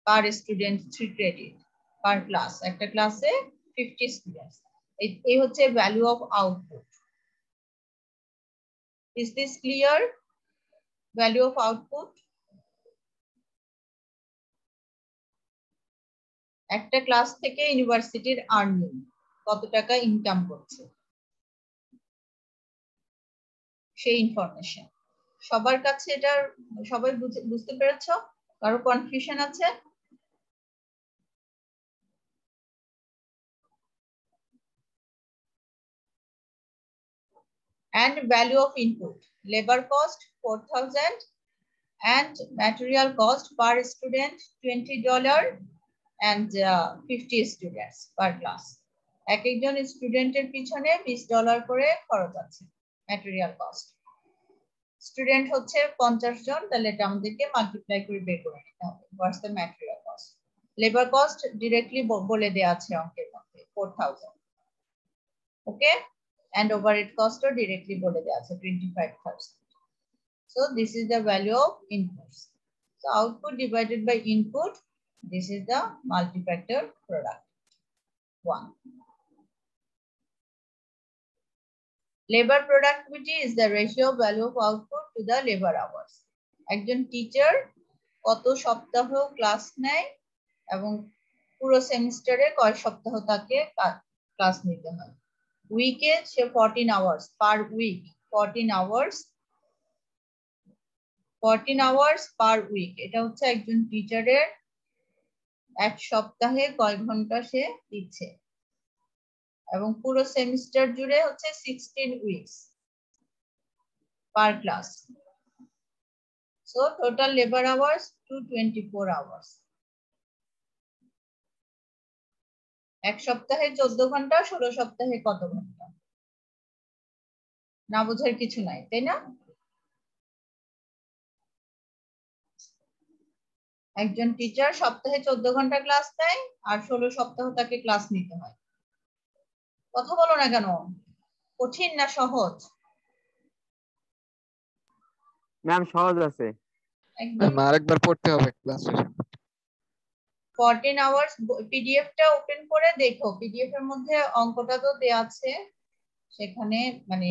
পার স্টুডেন্ট 3 ক্রেডিট, পার ক্লাস একটা ক্লাসে 50 স্টুডেন্টস। এই হচ্ছে value of output. Is this clear? Value of output, একটা ক্লাস থেকে ইউনিভার্সিটির আর্নিং কত টাকা ইনকাম করছে সেই ইনফরমেশন। সবার কাছে এটা সবাই বুঝতে পেরেছো? কারো কনফিউশন আছে? And value of input, labor cost 4,000 and material cost per student $20 and 50 students per class. এক একজন স্টুডেন্টের পিছনে $20 করে খরচ আছে ম্যাটেরিয়াল কস্ট। স্টুডেন্ট হচ্ছে 50 জন, তাহলে এটা আমাদেরকে মাল্টিপ্লাই করে বের করে নিতে হবে। What's the material cost? Labour cost directly বলে দেওয়া আছে অঙ্কের মধ্যে 4,000। ওকে, and overhead cost directly বলে দেওয়া আছে 25,000. So this is the value of inputs. So output divided by input, this is the multi-factor product. 1. Labor productivity is the ratio of value of output to the labor hours. একজন teacher কত সপ্তাহ class নেয় এবং পুরো সেমিস্টারে কয় সপ্তাহ তাকে ক্লাস নিতে হয়। উইকে say 14 hours per week, 14 hours per week, এটা হচ্ছে একজন টিচারের এক সপ্তাহে কয় ঘন্টা সে দিচ্ছে, এবং পুরো সেমিস্টার জুড়ে হচ্ছে 16 weeks per class. So total labour hours 224 hours. এক সপ্তাহে 14 ঘন্টা, 16 সপ্তাহে কত ঘন্টা? না বোঝার কিছু নাই, তাই না? একজন টিচার সপ্তাহে 14 ঘন্টা ক্লাস নেয়, আর 16 সপ্তাহ তাকে ক্লাস নিতে হয়। কথা বলো না কেন? কঠিন না সহজ? ম্যাম সহজ আছে। একদম আরেকবার পড়তে হবে ক্লাসে। 14 আওয়ার্স। পিডিএফটা ওপেন করে দেখো, পিডিএফ এর মধ্যে অঙ্কটা তো দেয়া আছে সেখানে, মানে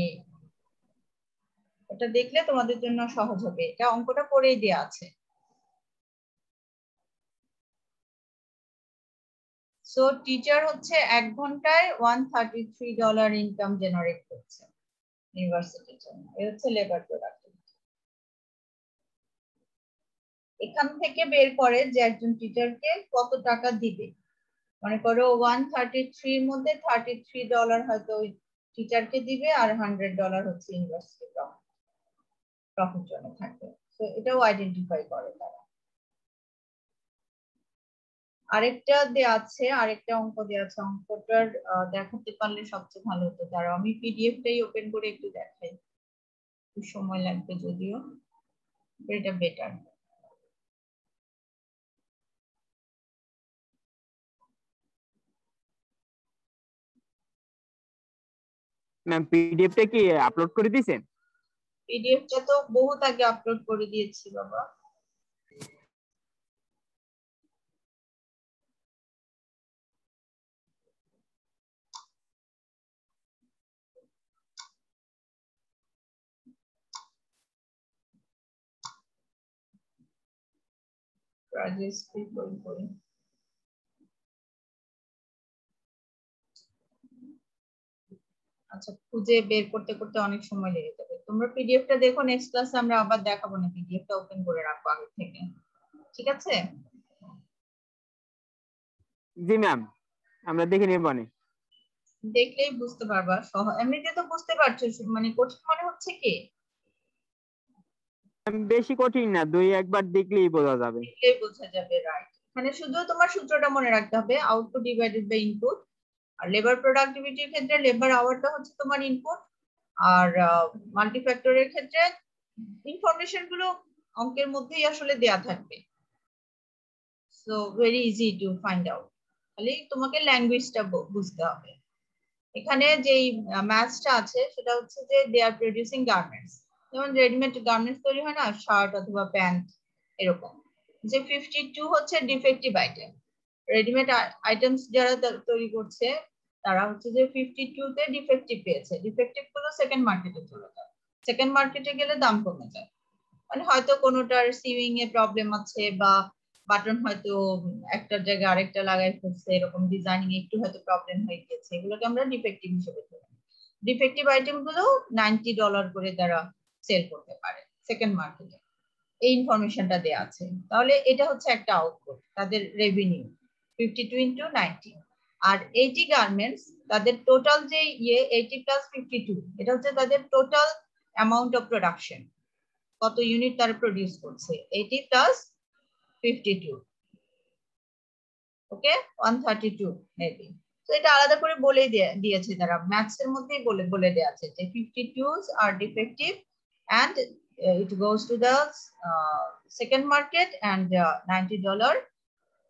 এটা দেখলে তোমাদের জন্য সহজ হবে। এটা অঙ্কটা করেই দেয়া আছে। সো টিচার হচ্ছে 1 ঘন্টায় $133 ইনকাম জেনারেট করছে ইউনিভার্সিটির জন্য। এই হচ্ছে লেবার প্রোডাক্টিভিটি। এখান থেকে বের করে যে একজন টিচারকে কত টাকা দিবে। মনে করো 133 এর মধ্যে $33 হয়তো ওই টিচারকে দিবে, আর $100 হচ্ছে ইউনিভার্সিটি প্রফিট জন্য থাকবে। তো এটাও আইডেন্টিফাই করে তারা। আরেকটা দেয়া আছে, আরেকটা অঙ্ক দেয়া আছে। অঙ্কটার দেখাতে পারলে সবচেয়ে ভালো হতো। তারা আমি পিডিএফটাই ওপেন করে একটু দেখাই, একটু সময় লাগবে যদিও, এটা বেটার। ম্যাম পিডিএফটা কি আপলোড করে দিয়েছেন? পিডিএফটা তো বহুত আগে আপলোড করে দিয়েছি বাবা। রাজেশ করি আচ্ছা, খুঁজে বের করতে করতে অনেক সময় লেগে যাবে। তোমরা পিডিএফটা দেখো, নেক্সট ক্লাসে আমরা আবার দেখাবো না, পিডিএফটা ওপেন করে রাখো আগে থেকে, ঠিক আছে? জি ম্যাম, আমরা দেখে নেব। দেখলেই বুঝতে পারবা। এমনিতে তো বুঝতে পারছো, মানে কঠিন মনে হচ্ছে কি? বেশি কঠিন না, দুই একবার দেখলেই বোঝা যাবে। দেখলেই বোঝা যাবে, রাইট। মানে শুধু তোমার সূত্রটা মনে রাখতে হবে, আউটপুট ডিভাইডেড বাই ইনপুট। আর লেবার প্রোডাক্টিভিটির ক্ষেত্রে লেবার আওয়ারটা হচ্ছে তোমার ইনপুট, আর মাল্টিফ্যাক্টরের ক্ষেত্রে ইনফরমেশন গুলো অঙ্কের মধ্যেই আসলে দেয়া থাকবে। So very easy to find out, খালি তোমাকে ল্যাঙ্গুয়েজটা বুঝতে হবে। এখানে যেই ম্যাথসটা আছে সেটা হচ্ছে যে দে আর প্রোডিউসিং গার্মেন্টস। যেমন রেডিমেড গার্মেন্টস তৈরি হয় না, শার্ট অথবা প্যান্ট, এরকম। যে 52 হচ্ছে ডিফেক্টিভ আইটেম। রেডিমেড আইটেমস যারা তৈরি করছে তারা হচ্ছে যে 52 তে ডিফেক্টিভ পেয়েছে। ডিফেক্টিভ গুলো সেকেন্ড মার্কেটে চলে যায়, সেকেন্ড মার্কেটে গেলে দাম কমে যায়। মানে হয়তো কোনোটার সিউইং এ প্রবলেম আছে, বা বাটন হয়তো একটা জায়গায় আরেকটা লাগাই ফেলছে, এরকম ডিজাইনিং একটু হয়তো প্রবলেম হয়ে গেছে, এগুলোকে আমরা ডিফেক্টিভ হিসেবে ধরি। ডিফেক্টিভ আইটেম গুলো $90 করে তারা সেল করতে পারে সেকেন্ড মার্কেটে। এই ইনফরমেশনটা দেয়া আছে। তাহলে এটা হচ্ছে একটা আউটপুট, তাদের রেভিনিউ 52 ইন্টু 90। আর 80 গার্মেন্টস, তাদের টোটাল যে 80 প্লাস 52, এটা হচ্ছে তাদের টোটাল অ্যামাউন্ট অফ প্রোডাকশন, কত ইউনিট তারা প্রডিউস করছে। 80 প্লাস 52, ওকে, 132 মেবি। তো এটা আলাদা করে বলেই দিয়েছে তারা, ম্যাথস এর মধ্যেই বলে দেয়া আছে যে 52s আর defective, and it goes to the second market, and $90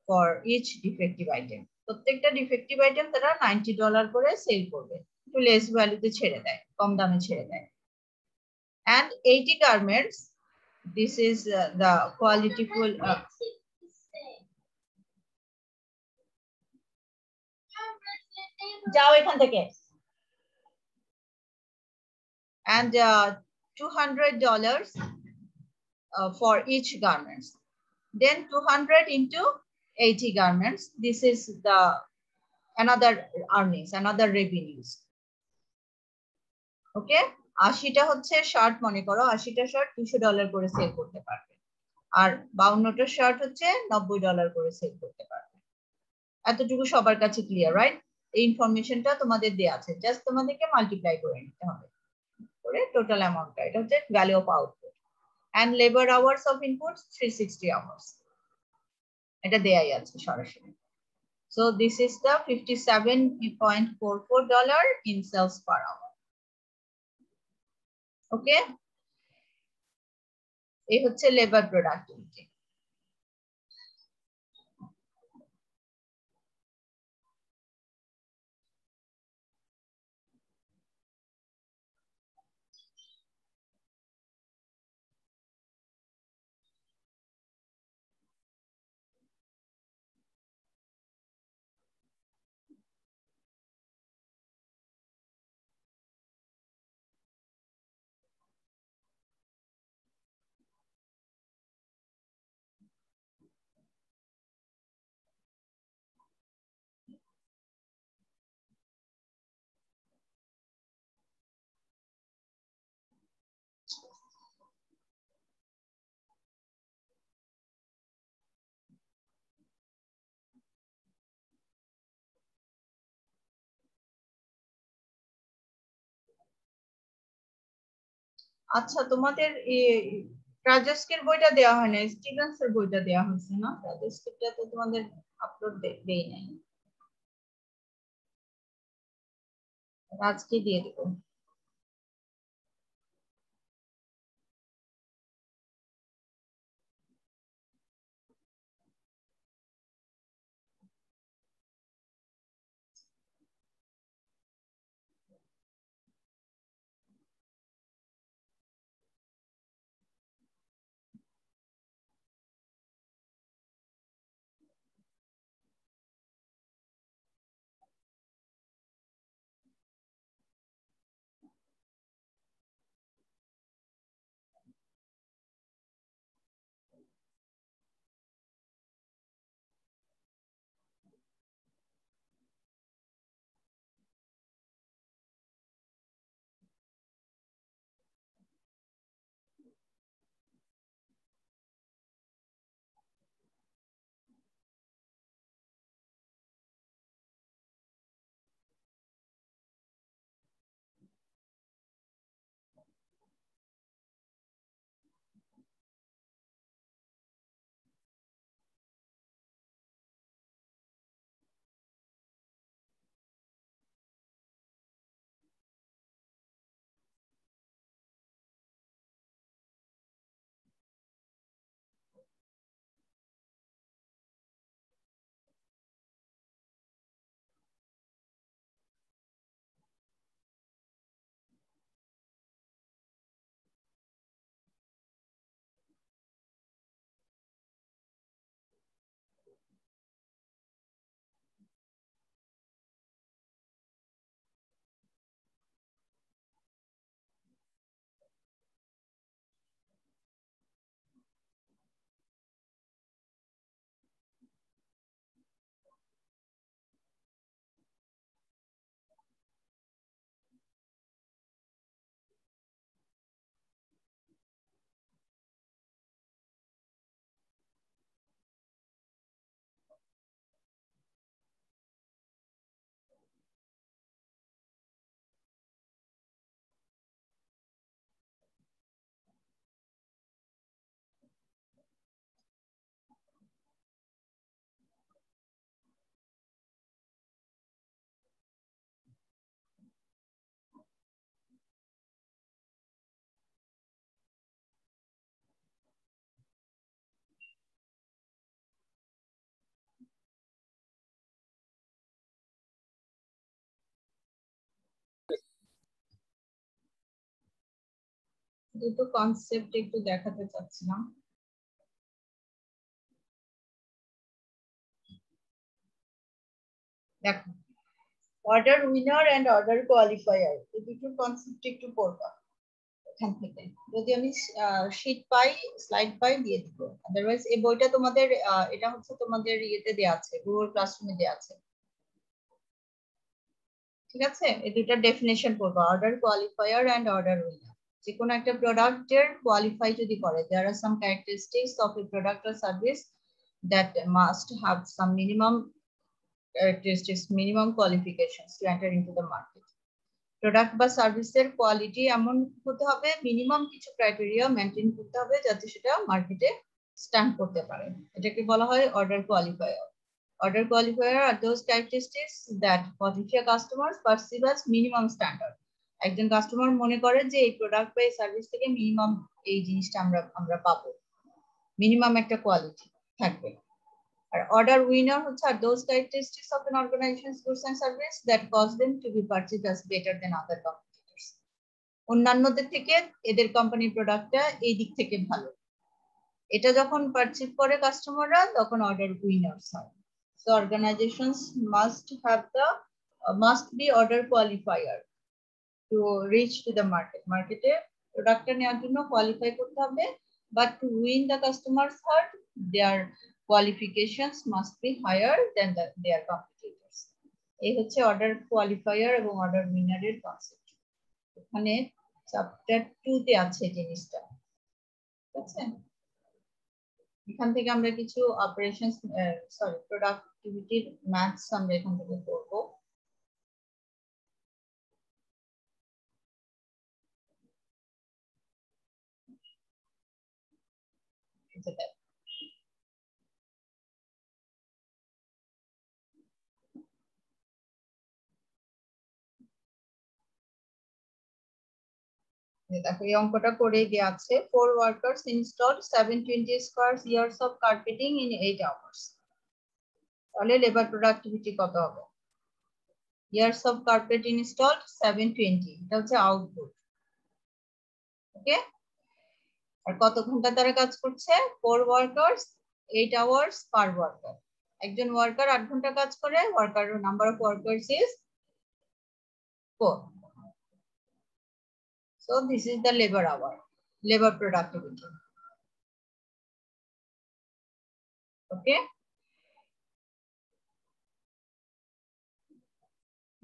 for each defective item. প্রত্যেকটা ডিফেক্টিভ আইটেম তারা $90 করে সেল করবে, একটু লেস ভ্যালুতে ছেড়ে দেয়, কম দামে ছেড়ে দেয়। and 80 garments, this is the qualityful যাও এখান থেকে। and $200 for each garments. Then 200 into 80 garments, this is the another earnings, another revenues. Okay, 80টা হচ্ছে শার্ট, মনে করো 80টা শার্ট $200 করে সেল করতে পারবে, আর 52টা শার্ট হচ্ছে $90 করে সেল করতে পারবে। এতটুকু সবার কাছে ক্লিয়ার, রাইট? এই ইনফরমেশনটা তোমাদের দেয়া আছে, জাস্ট তোমাদেরকে মাল্টিপ্লাই করে নিতে হবে করে টোটাল অ্যামাউন্টটা। এটা হচ্ছে value of output. And labour hours of input 360 hours, এটা দেয়াই আছে সরাসরি। So this is the $57.44 in sales per hour. Okay, এই হচ্ছে লেবার প্রোডাক্টিভিটি। আচ্ছা, তোমাদের রাজস্কের বইটা দেওয়া হয় না, স্টিভেন্স এর বইটা দেওয়া হয়েছে না? রাজস্কেরটা তো তোমাদের আপলোড দেই নাই, আজকে দিয়ে দেবো। দুটো কনসেপ্ট একটু দেখাতে চাচ্ছিলাম। দেখো, order winner and order qualifier, এই দুটো কনসেপ্ট একটু পড়বা এখান থেকে। যদি আমি শীট পাই, স্লাইড পাই, দিয়ে দিব। আদারওয়াইজ এই বইটা তোমাদের এটা হচ্ছে তোমাদের ইয়েতে দেয়া আছে, গুগল ক্লাসরুমে দেয়া আছে, ঠিক আছে? এই দুটার ডেফিনেশন পড়বা, order qualifier and order winner. যে কোনো একটা প্রোডাক্টের কোয়ালিফাই যদি করে, there are some characteristics of a product or service that must have some minimum characteristics, minimum qualifications to enter into the market. Product বা সার্ভিসের কোয়ালিটি এমন হতে হবে, মিনিমাম কিছু ক্রাইটেরিয়া মেনটেন করতে হবে যাতে সেটা মার্কেটে স্ট্যান্ড করতে পারে। এটাকে বলা হয় order qualifier. Order qualifier are those characteristics that potential customers perceive as minimum standard. একজন কাস্টমার মনে করে যে এই প্রোডাক্ট বা এই সার্ভিস থেকে মিনিমাম এই জিনিসটা আমরা পাবো, মিনিমাম একটা কোয়ালিটি থাকবে। আর অর্ডার উইনার হচ্ছে আর those characteristics of an organisation's goods and service that cause them to be perceived as better than other competitors. অন্যান্যদের থেকে এদের কোম্পানির প্রোডাক্টটা এই দিক থেকে ভালো, এটা যখন পারসিভ করে কাস্টমাররা তখন অর্ডার উইনার্স হয়। So organisations must be order qualifier to reach to the market. মার্কেটে প্রোডাক্টটা নেওয়ার জন্য কোয়ালিফাই করতে হবে, but to win the customers heart their qualifications must be higher than their competitors. এই হচ্ছে অর্ডার কোয়ালিফায়ার এবং অর্ডার উইনারের কনসেপ্ট। এখানে চ্যাপ্টার 2 তে আছে জিনিসটা, ঠিক আছে? এখান থেকে আমরা কিছু অপারেশনস প্রোডাক্টিভিটির ম্যাথস আমরা এখান থেকে করব। দেখো এই অঙ্কটা করে দেওয়া আছে। 4 workers installed 720 square years of carpeting in 8 hours. তাহলে লেবার প্রোডাক্টিভিটি কত হবে? years of carpet installed 720, এটা হচ্ছে আউটপুট। ওকে, আর কত ঘন্টা তারা কাজ করছে? 4 workers 8 hours per worker. একজন ওয়ার্কার 8 ঘন্টা কাজ করে, worker number of workers is 4. So this is the labor hour, labor productivity. Okay,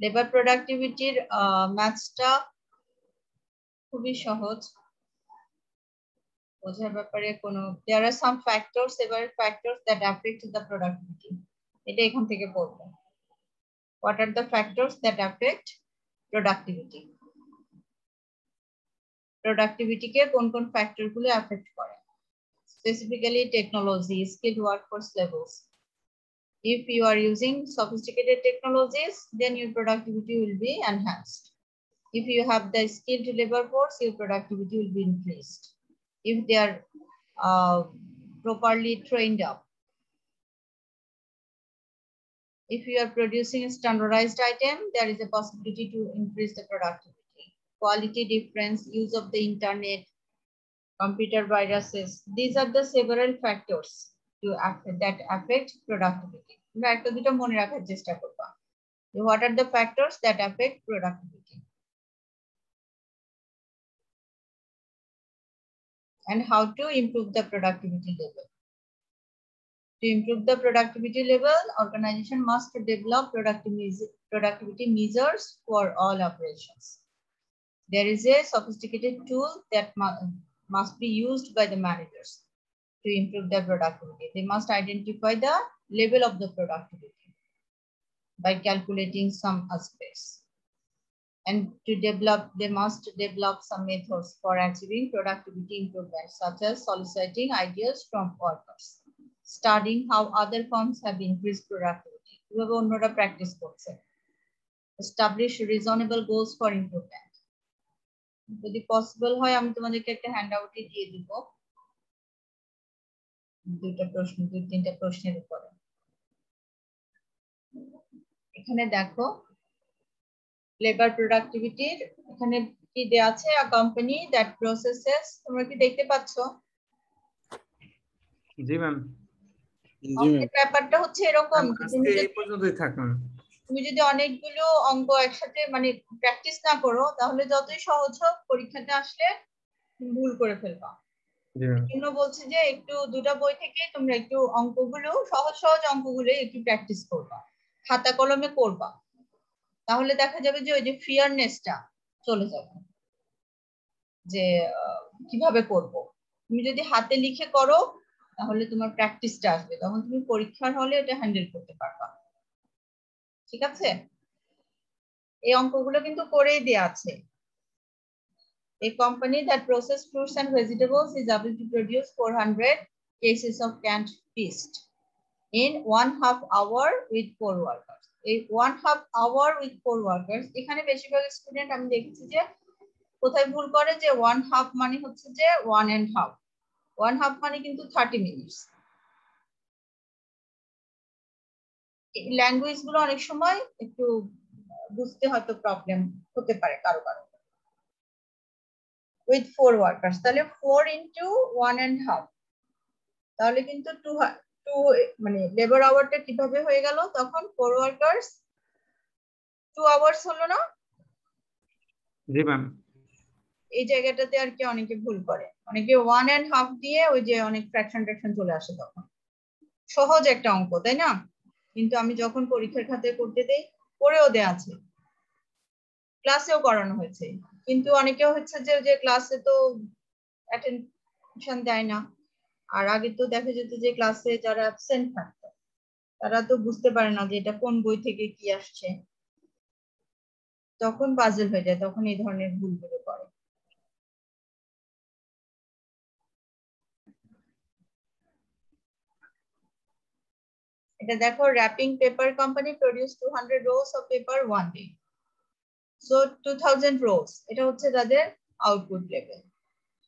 labor productivity ম্যাথসটা খুবই সহজ বোঝার ব্যাপারে কোনো there are some factors, several factors that affect the productivity. এটা এখান থেকে পড়বো। What are the factors that affect productivity? Productivity কে কোন কোন ফ্যাক্টর গুলো এফেক্ট করে? Specifically technology, skilled workforce levels. If you are using sophisticated technologies, then your productivity will be enhanced. If you have the skilled labor force, your productivity will be increased. If they are properly trained up. If you are producing a standardized item, there is a possibility to increase the productivity. Quality difference, use of the internet, computer viruses. These are the several factors that affect productivity. What are the factors that affect productivity? And how to improve the productivity level? To improve the productivity level, organization must develop productivity measures for all operations. There is a sophisticated tool that must be used by the managers to improve their productivity. They must identify the level of the productivity by calculating some aspects. And to develop, they must develop some methods for achieving productivity improvement, such as soliciting ideas from workers, studying how other firms have increased productivity. কিভাবে অন্যরা practice করছে। Establish reasonable goals for improvement. যদি possible হয় আমি তোমাদেরকে একটা হ্যান্ডআউটে দিয়ে দিব দুই তিনটা প্রশ্নের উপরে। এখানে দেখো লেবার প্রোডাক্টিভিটির এখানে কি দেয়া আছে? আ কোম্পানি দ্যাট প্রসেসেস, তোমরা কি দেখতে পাচ্ছো? জি ম্যাম। ব্যাপারটা হচ্ছে এরকম, তুমি যদি অনেকগুলো অঙ্ক একসাথে মানে প্র্যাকটিস না করো তাহলে যতই সহজ হোক পরীক্ষাতে আসলে ভুল করে ফেলবা। জন্য বলছি যে একটু দুটো বই থেকে তোমরা একটু অঙ্কগুলো সহজ সহজ অঙ্কগুলো একটু প্র্যাকটিস করবা, খাতা কলমে করবা, তাহলে দেখা যাবে যে ওই যে ফিয়ারনেসটা চলে যাবে যে কিভাবে করব। তুমি যদি হাতে লিখে করো তাহলে তোমার প্র্যাকটিসটা আসবে, তখন তুমি পরীক্ষার হলে এটা হ্যান্ডেল করতে পারবা। ঠিক আছে, এই অঙ্কগুলো কিন্তু করেই দেয়া আছে। A company that process fruits and vegetables is able to produce 400 cases of canned fish in 1/2 hour with 4 workers. এই 1/2 hour with 4 workers, এখানে বেশিরভাগ স্টুডেন্ট আমি দেখেছি যে কোথায় ভুল করে, যে 1/2 মানে হচ্ছে যে 1.5, 1/2 মানে কিন্তু 30 মিনিটস। ল্যাঙ্গুয়েজ গুলো অনেক সময় একটু বুঝতে হয়তো প্রবলেম হতে পারে কারো কারো। উইথ 4 ওয়ার্কার্স, তাহলে 4 ইন্টু 1.5, তাহলে কিন্তু 2 মানে লেবার আওয়ারটা কিভাবে হয়ে গেল, তখন 4 ওয়ার্কার্স 2 আওয়ার্স হলো না? জি ম্যাম। এই জায়গাটাতে আর কি অনেকে ভুল করে, অনেকে 1.5 দিয়ে ওই যে অনেক ফ্র্যাকশন চলে আসে। তখন সহজ একটা অঙ্ক, তাই না? কিন্তু আমি যখন পরীক্ষার খাতায় করতে দেই, পড়েও দেয়া আছে, ক্লাসেও করানো হয়েছে, কিন্তু অনেকে হচ্ছে যে ক্লাসে তো অ্যাটেনশন দেয় না। আর আগে তো দেখা যেত যে ক্লাসে যারা অ্যাবসেন্ট থাকতো তারা তো বুঝতে পারে না যে এটা কোন বই থেকে কি আসছে, তখন পাজল হয়ে যায়, তখন এই ধরনের ভুলগুলো করে। এটা দেখো, wrapping paper company produced 200 rolls of paper one day. So 2000 rolls, এটা হচ্ছে তাদের output level.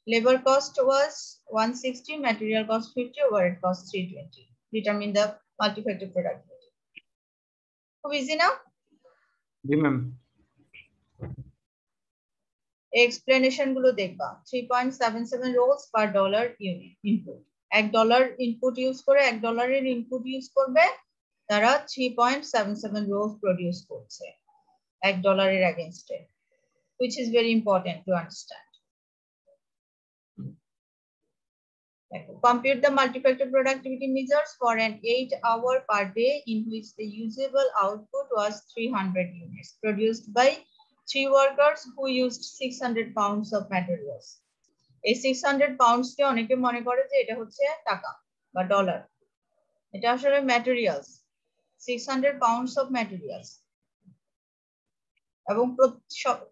Labor cost was 160, material cost 50, overhead cost 320. Determine the multi-factor productivity. খুব ইজি না? জি ম্যাম। এক্সপ্লেনেশন গুলো দেখবা। 3.77 rolls per dollar unit input, $1 input use করে, $1 input use করবে, তারা 3.77 rolls প্রডিউস করছে $1 এগেইনস্টে, which is very important to understand. Compute the multi-factor productivity measures for an 8-hour per day in which the usable output was 300 units produced by 3 workers who used 600 pounds of materials. এই 600 pounds কে অনেকে মনে করে যে এটা হচ্ছে টাকা বা dollar, এটা আসলে ম্যাটেরিয়ালস, 600 pounds of materials। এবং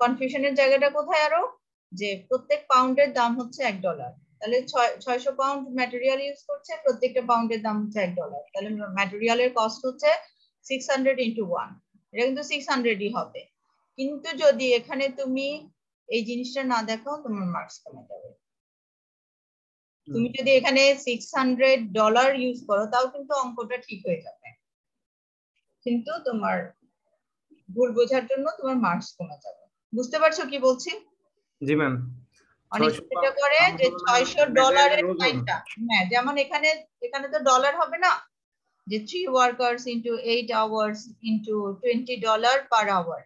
কনফিউশনের জায়গাটা কোথায় আরো, যে প্রত্যেক পাউন্ডের দাম হচ্ছে $1, তাহলে 600 পাউন্ড ম্যাটেরিয়াল ইউজ করছে, প্রত্যেকটা পাউন্ডের দাম হচ্ছে $1, তাহলে ম্যাটেরিয়ালের কস্ট হচ্ছে 600 ইন্টু 1, এটা কিন্তু 600ই হবে। কিন্তু যদি এখানে তুমি এই জিনিসটা না দেখো, তোমার মার্কস কমে যাবে। তুমি যদি এখানে $600 ইউজ করো, তাও কিন্তু অঙ্কটা ঠিক হয়ে যাবে, কিন্তু তোমার ভুল বোঝার জন্য তোমার মার্কস কমে যাবে। বুঝতে পারছো কি বলছি? জি ম্যাম। অনেক চেষ্টা করে যে $600 সাইনটা, হ্যাঁ, যেমন এখানে তো ডলার হবে না, যে 3 workers into 8 hours into $20 per hour,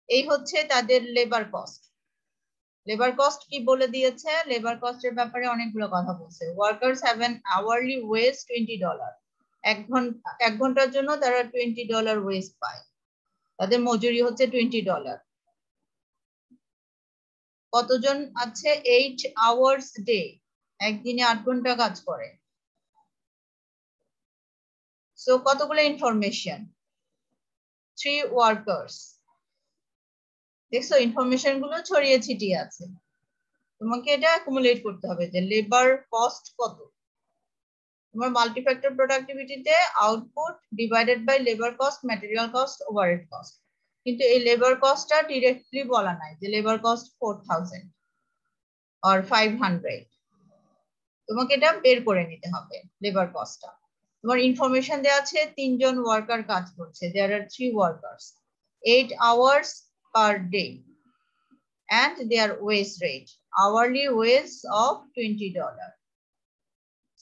এই হচ্ছে তাদের লেবার কস্ট। লেবার কস্ট কি বলে দিয়েছে, লেবার কস্টের ব্যাপারে অনেকগুলো কথা বলছে। Workers have an hourly wedge $20, এক ঘন্টার জন্য তারা $20 ওয়েজ পায়, তাদের মজুরি হচ্ছে $20। কতজন আছে 8 আওয়ার্স ডে, একদিনে 8 ঘন্টা কাজ করে। সো কতগুলো ইনফরমেশন, 3 ওয়ার্কার্স, দেখছো ইনফরমেশন গুলো ছড়িয়ে ছিটিয়ে আছে, তোমাকে এটা অ্যাকুমুলেট করতে হবে যে লেবার কস্ট কত। তোমার মাল্টিফ্যাক্টর প্রোডাক্টিভিটিতে output divided by labour cost, material cost, overhead cost, কিন্তু এই লেবার কস্টটা ডিরেক্টলি বলা নাই যে লেবার কস্ট 4000 or 500, তোমাকে এটা বের করে নিতে হবে লেবার কস্টটা। তোমার ইনফরমেশন দেওয়া আছে 3 জন ওয়ার্কার কাজ করছে, there are 3 workers, 8 hours per day and their wage rate, hourly wage of $20.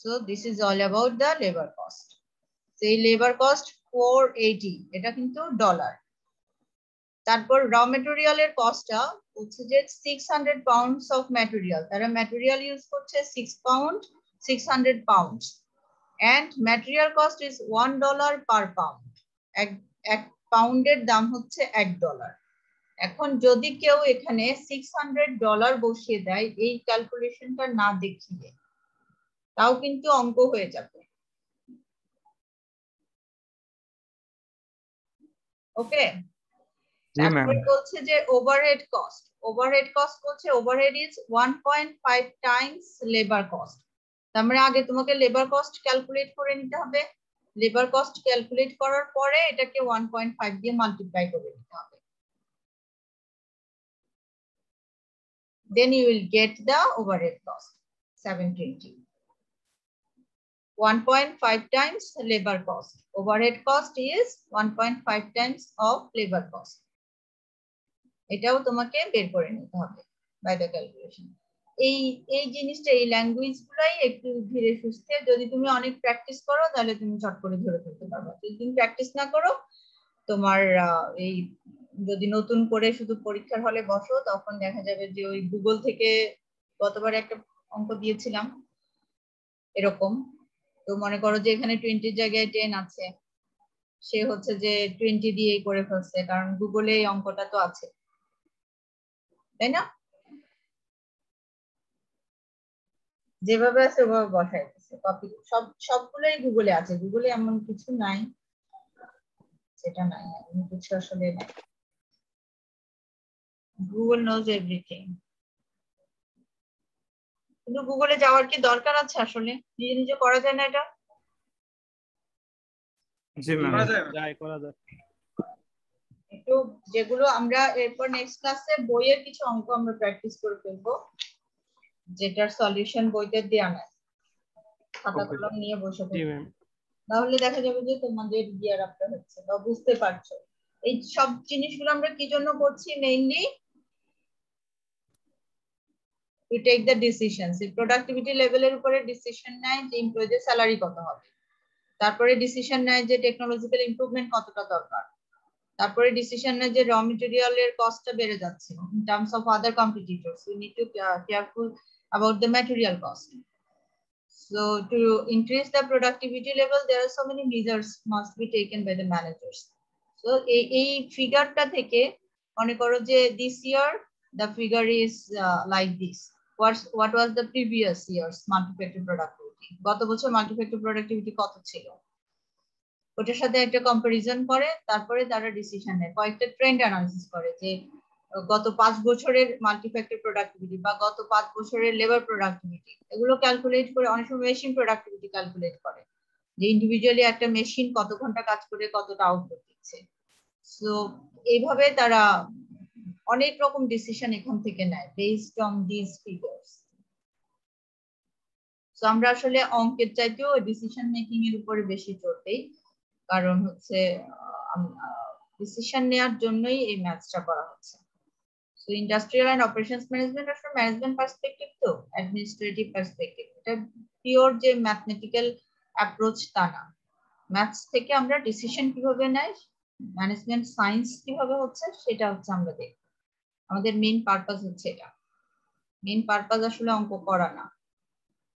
So this is all about the labor cost. Say labor cost 480, এটা কিন্তু ডলার। তারপর র ম্যাটেরিয়ালের কস্টটা হচ্ছে যে 600 pounds of material, তারা ম্যাটেরিয়াল ইউজ করছে 600 pounds, and material cost is $1 per pound, এক পাউন্ডের দাম হচ্ছে $1। এখন যদি কেউ এখানে $600 বসিয়ে দেয়, এই ক্যালকুলেশনটা না দেখিয়ে, তাও কিন্তু অঙ্ক হয়ে যাবে। ওকে, জি ম্যাম। তারপরে বলছে যে ওভারহেড কস্ট। ওভারহেড কস্ট বলছে overhead is 1.5 Times labour cost. তার মানে আগে তোমাকে লেবার কস্ট ক্যালকুলেট করে নিতে হবে, লেবার কস্ট ক্যালকুলেট করার পরে এটাকে 1.5 দিয়ে মাল্টিপ্লাই করে নিতে হবে, then you will get the overhead cost 720. 1.5 times labor cost. Overhead cost is 1.5 times of labor cost. এটাও তোমাকে বের করে নিতে হবে বাই দ্য ক্যালকুলেশন। এই এই জিনিসটা, এই ল্যাঙ্গুয়েজ গুলাই একটু ধীরে সুস্থে, যদি তুমি অনেক প্র্যাকটিস করো তাহলে তুমি চট করে ধরে ফেলতে পারবে। যদি তুমি প্র্যাকটিস না করো, তোমার এই যদি নতুন করে শুধু পরীক্ষার হলে বসো, তখন দেখা যাবে যে ওই গুগল থেকে গতবার একটা অঙ্ক দিয়েছিলাম এরকম, তো মনে করো যে এখানে 20 জায়গায় 10 আছে, সে হচ্ছে যে 20 দিয়েই করে ফেলছে, কারণ গুগলে এই অঙ্কটা তো আছে, তাই না? যেভাবে আছে ওভাবে বসাই দিচ্ছে, কপি সবগুলোই গুগলে আছে, গুগলে এমন কিছু নাই সেটা নাই, এমন কিছু আসলে নাই। গুগল নোজ এভরিথিং, কিন্তু গুগলে যাওয়ার কি দরকার আছে আসলে? নিজে নিজে করা যায় না এটা? জি ম্যাম। করা যায়। একটু যেগুলো আমরা এরপর নেক্সট ক্লাসে বইয়ের কিছু অঙ্ক আমরা প্র্যাকটিস করে ফেলবো, যেটার সলিউশন বইতে দেয়া নাই, খাতা কলম নিয়ে বসে পড়বো, তাহলে দেখা যাবে যে তোমাদের গিয়ার আপটা হচ্ছে বা বুঝতে পারছো। এই সব জিনিসগুলো আমরা কি জন্য করছি? Mainly to take the decisions. এই প্রোডাক্টিভিটি লেভেলের উপরে ডিসিশন নেয় যে এমপ্লয়ীদের স্যালারি কত হবে, তারপরে ডিসিশন নেয় যে টেকনোলজিক্যাল ইমপ্রুভমেন্ট কতটা দরকার, তারপরে ডিসিশন নেয় যে র মেটেরিয়ালের কস্টটা বেড়ে যাচ্ছে in terms of other competitors, we need to careful about the material cost. So to increase the productivity level, there are so many measures must be taken by the managers. So এই ফিগারটা থেকে মনে করো যে this year the figure is like this. What was the previous year's multi-factor productivity? গত বছর multi-factor productivity কত ছিল, ওটার সাথে একটা কম্পারিজন করে তারপরে তারা ডিসিশন নেয়, কয়েকটা ট্রেন্ড অ্যানালিসিস করে যে গত 5 বছরের মাল্টিফ্যাক্টর প্রোডাক্টিভিটি বা গত 5 বছরের লেবার প্রোডাক্টিভিটি, এগুলো ক্যালকুলেট করে, অনেক সময় মেশিন প্রোডাক্টিভিটি ক্যালকুলেট করে যে ইন্ডিভিজুয়ালি একটা মেশিন কত ঘন্টা কাজ করে কতটা আউটপুট দিচ্ছে। সো এইভাবে তারা অনেক রকম ডিসিশন এখান থেকে নেয় based on this figures. So আমরা আসলে অঙ্কের চাইতেও ডিসিশন মেকিং এর উপরে বেশি জোর দেই, কারণ হচ্ছে ডিসিশন নেওয়ার জন্যই এই ম্যাথসটা করা হচ্ছে। So industrial and operations management আসলে ম্যানেজমেন্ট পার্সপেক্টিভ, তো অ্যাডমিনিস্ট্রেটিভ পার্সপেক্টিভ, এটা পিওর যে ম্যাথমেটিক্যাল অ্যাপ্রোচ তা না। ম্যাথস থেকে আমরা ডিসিশন কিভাবে নেয়, ম্যানেজমেন্ট সায়েন্স কিভাবে হচ্ছে, সেটা হচ্ছে আমরা দেখব। আমাদের মেইন পারপাস হচ্ছে এটা, মেইন পারপাস আসলে অঙ্ক করা না।